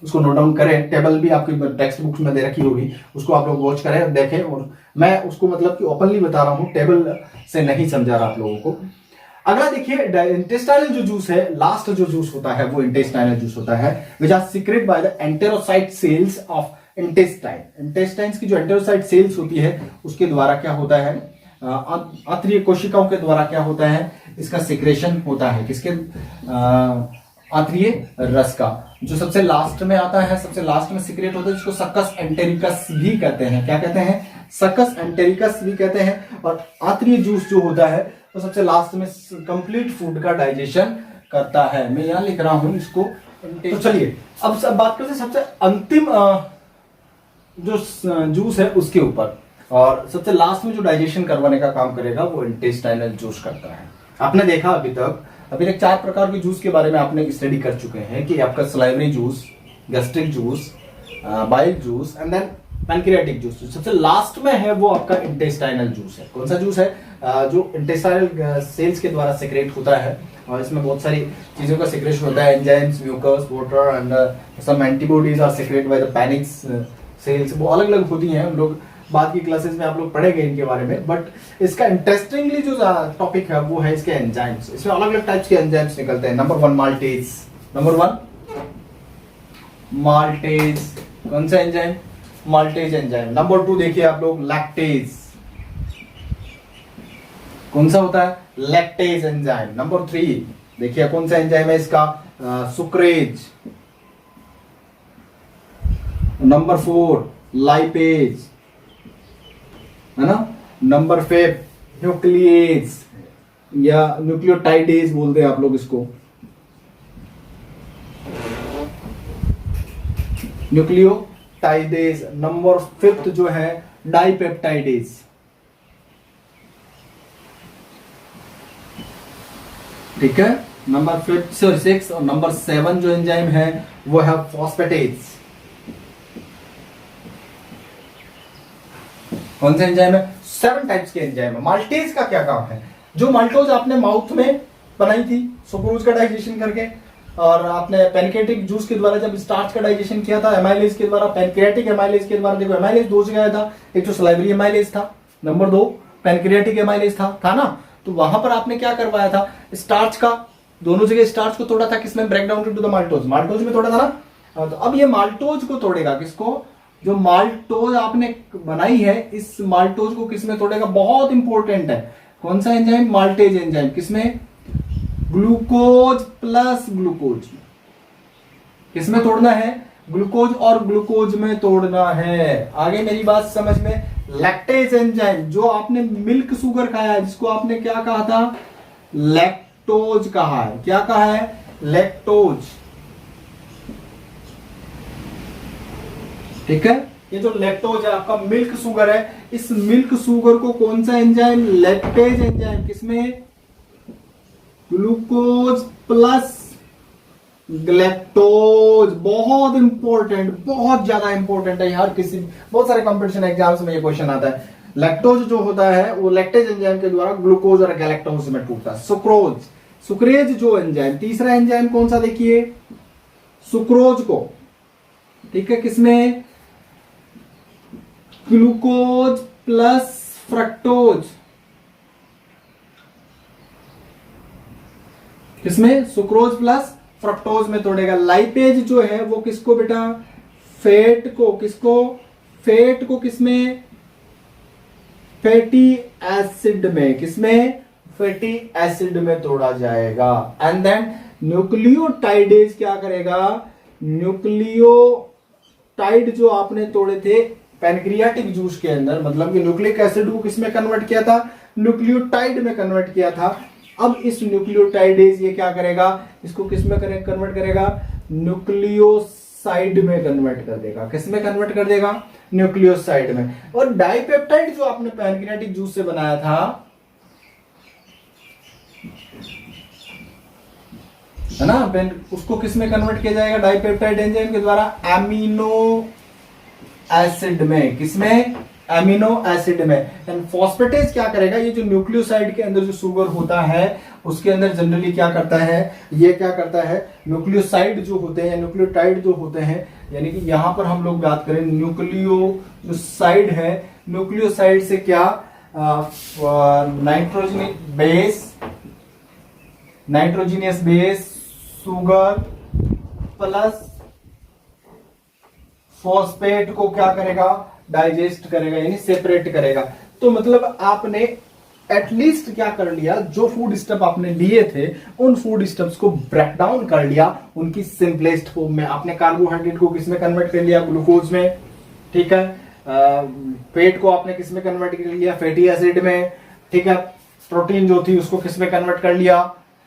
Speaker 1: उसको नोट डाउन करें। टेबल भी आपकी टेक्स्ट बुक्स में दे रखी होगी, उसको आप लोग वॉच करें, देखें। और मैं उसको मतलब कि ओपनली बता रहा हूँ, टेबल से नहीं समझा रहा आप लोगों को। अगला देखिए, इंटेस्टाइनल जो जूस है, लास्ट जो जूस होता है वो इंटेस्टाइनल जूस होता है, which are secrete by the enterocyte cells of intestine. Intestines की जो एंटेरोसाइट सेल्स होती है उसके द्वारा क्या होता है, आंतरिक कोशिकाओं के द्वारा क्या होता है, इसका सिक्रेशन होता है, किसके, आंतरिक रस का, जो सबसे लास्ट में आता है, सबसे लास्ट में सिक्रेट होता है, जिसको सक्कस एंटेरिकस भी कहते हैं। क्या कहते हैं, सक्कस एंटेरिकस भी कहते हैं। और आंतरिक जूस जो होता है तो सबसे लास्ट में कंप्लीट फूड का डाइजेशन करता है। मैं यहां लिख रहा हूं इसको। तो चलिए अब सब बात करते हैं सबसे अंतिम जो जूस है उसके ऊपर, और सबसे लास्ट में जो डाइजेशन करवाने का काम करेगा वो इंटेस्टाइनल जूस करता है। आपने देखा अभी तक 4 प्रकार के जूस के बारे में आपने स्टडी कर चुके हैं कि आपका salivary juice, gastric juice, bile juice and then pancreatic juice. सबसे लास्ट में है वो आपका इंटेस्टाइनल जूस है। कौन सा जूस है, जो इंटेस्टाइनल सेल्स के द्वारा सेक्रेट होता है, और इसमें बहुत सारी चीजों का सेक्रेशन होता है, enzymes, mucus, water and some antibodies are secrete by the pancreas cells. वो अलग अलग होती हैं, हम लोग बाद की क्लासेस में आप लोग पढ़ेंगे इनके बारे में। बट इसका इंटरेस्टिंगली जो टॉपिक है वो है इसके एंजाइम्स। इसमें अलग अलग टाइप्स के एंजाइम्स निकलते हैं। नंबर 1 माल्टेज, नंबर 1 माल्टेज, कौन सा एंजाइम, माल्टेज एंजाइम। नंबर 2 देखिए आप लोग, लैक्टेज, कौन सा होता है, लैक्टेज एंजाइम। नंबर 3 देखिए कौन सा एंजाइम है इसका, सुक्रेज। नंबर 4 लाइपेज, है ना। नंबर 5 न्यूक्लियेज या न्यूक्लियोटाइडेज बोलते हैं आप लोग इसको, न्यूक्लियोटाइडेज। नंबर 5 जो है डाइपेप्टाइडेज। ठीक है, नंबर 6 और नंबर 7 जो एंजाइम है वो है फॉस्फेटेज। कौन सा एंजाइम है, 7 टाइप्स के एंजाइम है। माल्टेज का क्या काम है, जो माल्टोज आपने माउथ में बनाई थी सुक्रोज का डाइजेशन करके, और आपने पैनक्रियाटिक जूस के द्वारा जब स्टार्च का डाइजेशन किया था, एमाइलेज के द्वारा, पैनक्रियाटिक एमाइलेज के द्वारा। देखो एमाइलेज 2 जगह था, एक तो सलाइवरी एमाइलेज था, नंबर 2 पैनक्रियाटिक एमाइलेज था ना। तो वहां पर आपने क्या करवाया था, स्टार्च का, दोनों जगह स्टार्च को तोड़ा था, किसमें, break down to the maltose, maltose में तोड़ा था ना। तो अब ये माल्टोज को तोड़ेगा, किसको, जो माल्टोज आपने बनाई है इस माल्टोज को किसमें तोड़ेगा, बहुत इंपॉर्टेंट है। कौन सा एंजाइम, माल्टेज एंजाइम। किसमें, ग्लूकोज प्लस ग्लूकोज, किसमें तोड़ना है, ग्लूकोज और ग्लूकोज में तोड़ना है। आगे मेरी बात समझ में। लैक्टेज एंजाइम, जो आपने मिल्क शुगर खाया है, जिसको आपने क्या कहा था, लैक्टोज कहा है। क्या कहा है, लैक्टोज। ठीक है, ये जो लैक्टोज है आपका मिल्क शुगर है, इस मिल्क शुगर को कौन सा एंजाइम, लैक्टेज एंजाइम, किसमें, ग्लूकोज प्लस लैक्टोज। बहुत इंपॉर्टेंट, बहुत ज्यादा इंपॉर्टेंट है, हर किसी, बहुत सारे कंपटीशन एग्जाम्स में ये क्वेश्चन आता है। लैक्टोज जो होता है वो लैक्टेज एंजाइम के द्वारा ग्लूकोज और गैलेक्टोज में टूटता है। सुक्रोज, सुक्रेज जो एंजाइम, तीसरा एंजाइम कौन सा देखिए, सुक्रोज को, ठीक है, किसमें, ग्लूकोज प्लस फ्रक्टोज, किसमें, सुक्रोज प्लस फ्रक्टोज में तोड़ेगा। लाइपेज जो है वो किसको बेटा, फैट को, किसको, फैट को किसमें, फैटी एसिड में, किसमें, फैटी एसिड में तोड़ा जाएगा। एंड देन न्यूक्लियोटाइडेज क्या करेगा, न्यूक्लियोटाइड जो आपने तोड़े थे पैनक्रियाटिक जूस के अंदर, मतलब कि न्यूक्लिक एसिड को किसमें कन्वर्ट किया था, न्यूक्लियोटाइड में कन्वर्ट किया था। अब इस न्यूक्लियोटाइडेज ये क्या करेगा, इसको किसमें कन्वर्ट करेगा, न्यूक्लियोसाइड में कन्वर्ट कर देगा। किसमें कन्वर्ट कर देगा, न्यूक्लियोसाइड में। और डाइपेप्टाइड जो आपने पैनक्रियाटिक जूस से बनाया था, है ना, उसको किसमें कन्वर्ट किया जाएगा, डाइपेप्टाइड एंजाइम के द्वारा एमिनो एसिड में, किसमें, एमिनो एसिड में। एंड फॉस्फेटेज क्या करेगा, ये जो न्यूक्लियोसाइड के अंदर जो शुगर होता है उसके अंदर जनरली क्या करता है, ये क्या करता है, न्यूक्लियोसाइड जो होते हैं, न्यूक्लियोटाइड जो होते हैं, यानी कि यहां पर हम लोग बात करें न्यूक्लियो जो साइड है, न्यूक्लियोसाइड से क्या, nitrogenous base sugar plus phosphate को क्या करेगा, डाइजेस्ट करेगा, यानी सेपरेट करेगा। तो मतलब आपने एटलीस्ट क्या कर लिया, जो फूड स्टेप आपने लिए थे उन फूड स्टेप्स को ब्रेक डाउन कर लिया उनकी सिंपलेस्ट फॉर्म में। आपने कार्बोहाइड्रेट को किसमें कन्वर्ट कर लिया, ग्लूकोज में, ठीक है, फैट को आपने किसमें कन्वर्ट कर लिया, फैटी एसिड में, ठीक है, प्रोटीन जो थी उसको किसमें कन्वर्ट कर लिया,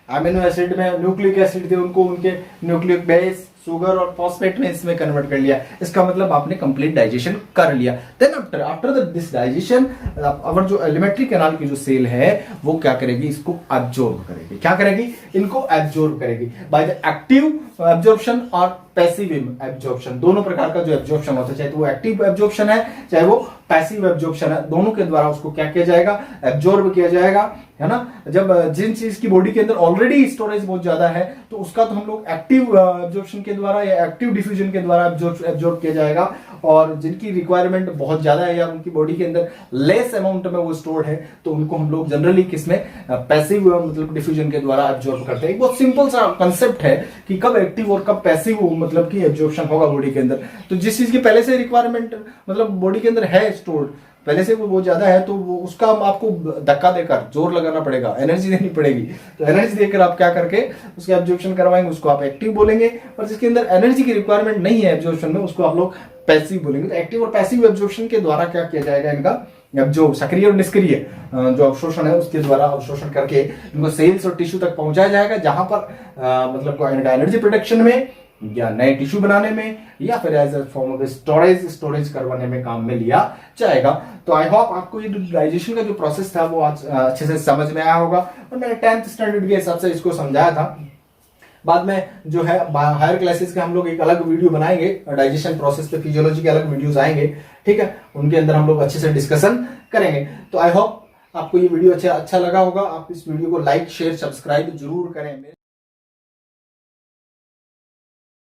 Speaker 1: अमीनो एसिड में, न्यूक्लिक एसिड थे उनको उनके न्यूक्लिक बेस, शुगर और फॉस्फेट में इसमें कन्वर्ट कर लिया। इसका मतलब आपने कंप्लीट डाइजेशन कर लिया। देन आफ्टर दिस डाइजेशन अवर जो एलिमेंट्री कैनाल की जो सेल है वो क्या करेगी, इसको एब्जॉर्ब करेगी। क्या करेगी, इनको एब्जॉर्ब करेगी बाय द एक्टिव एब्जॉर्प्शन और पैसिव एब्जॉर्प्शन। दोनों प्रकार का जो एब्जॉर्प्शन होता है, चाहे तो वो एक्टिव एब्जॉर्प्शन है चाहे वो पैसिव एब्जॉर्प्शन है, दोनों के द्वारा उसको क्या किया जाएगा, एब्जॉर्ब किया जाएगा, है ना। जब जिन चीज की बॉडी के अंदर ऑलरेडी स्टोरेज बहुत ज्यादा है तो उसका तो हम लोग एक्टिव एब्जॉर्प्शन के द्वारा या एक्टिव डिफ्यूजन के द्वारा एब्जॉर्ब किया जाएगा, और जिनकी रिक्वायरमेंट बहुत ज्यादा है या उनकी बॉडी के अंदर लेस अमाउंट में वो स्टोर्ड है तो उनको हम लोग जनरली किसमें, पैसिव मतलब डिफ्यूजन के द्वारा एब्जॉर्ब करते हैं। बहुत सिंपल सा कंसेप्ट है कि कब एक्टिव और कब पैसिव मतलब कि एब्जॉर्प्शन होगा बॉडी के अंदर। तो जिस चीज की पहले से रिक्वायरमेंट मतलब बॉडी के अंदर है स्टोर्ड, पहले से वो बहुत ज्यादा है, तो वो उसका आपको धक्का देकर जोर लगाना पड़ेगा, एनर्जी देनी पड़ेगी। तो एनर्जी देकर आप क्या करके उसका एब्जॉर्प्शन करवाएंगे, उसको आप एक्टिव बोलेंगे। और जिसके अंदर एनर्जी की रिक्वायरमेंट नहीं है एब्जॉर्प्शन में, उसको आप लोग पैसिव बोलेंगे। तो एक्टिव और पैसिव एब्जॉर्प्शन के द्वारा क्या किया जाएगा, इनका जो सक्रिय और निष्क्रिय जो अवशोषण है उसके द्वारा अवशोषण करके इनको सेल्स और टिश्यू तक पहुंचाया जाएगा, जहां पर मतलब एनर्जी प्रोडक्शन में या नए टिश्यू बनाने में या फिर as a form of storage करवाने में काम में लिया जाएगा। तो आई होप आपको ये डाइजेशन का जो प्रोसेस था वो आज अच्छे से समझ में आया होगा और मैंने 10th स्टैंडर्ड के हिसाब से इसको समझाया था। बाद में जो है हायर क्लासेस के हम लोग एक अलग वीडियो बनाएंगे, डाइजेशन प्रोसेस पे फिजियोलॉजी के अलग वीडियोस आएंगे, ठीक है, उनके अंदर हम लोग अच्छे से डिस्कशन करेंगे। तो आई होप आपको ये वीडियो अच्छा लगा होगा। आप इस वीडियो को लाइक शेयर सब्सक्राइब जरूर करें।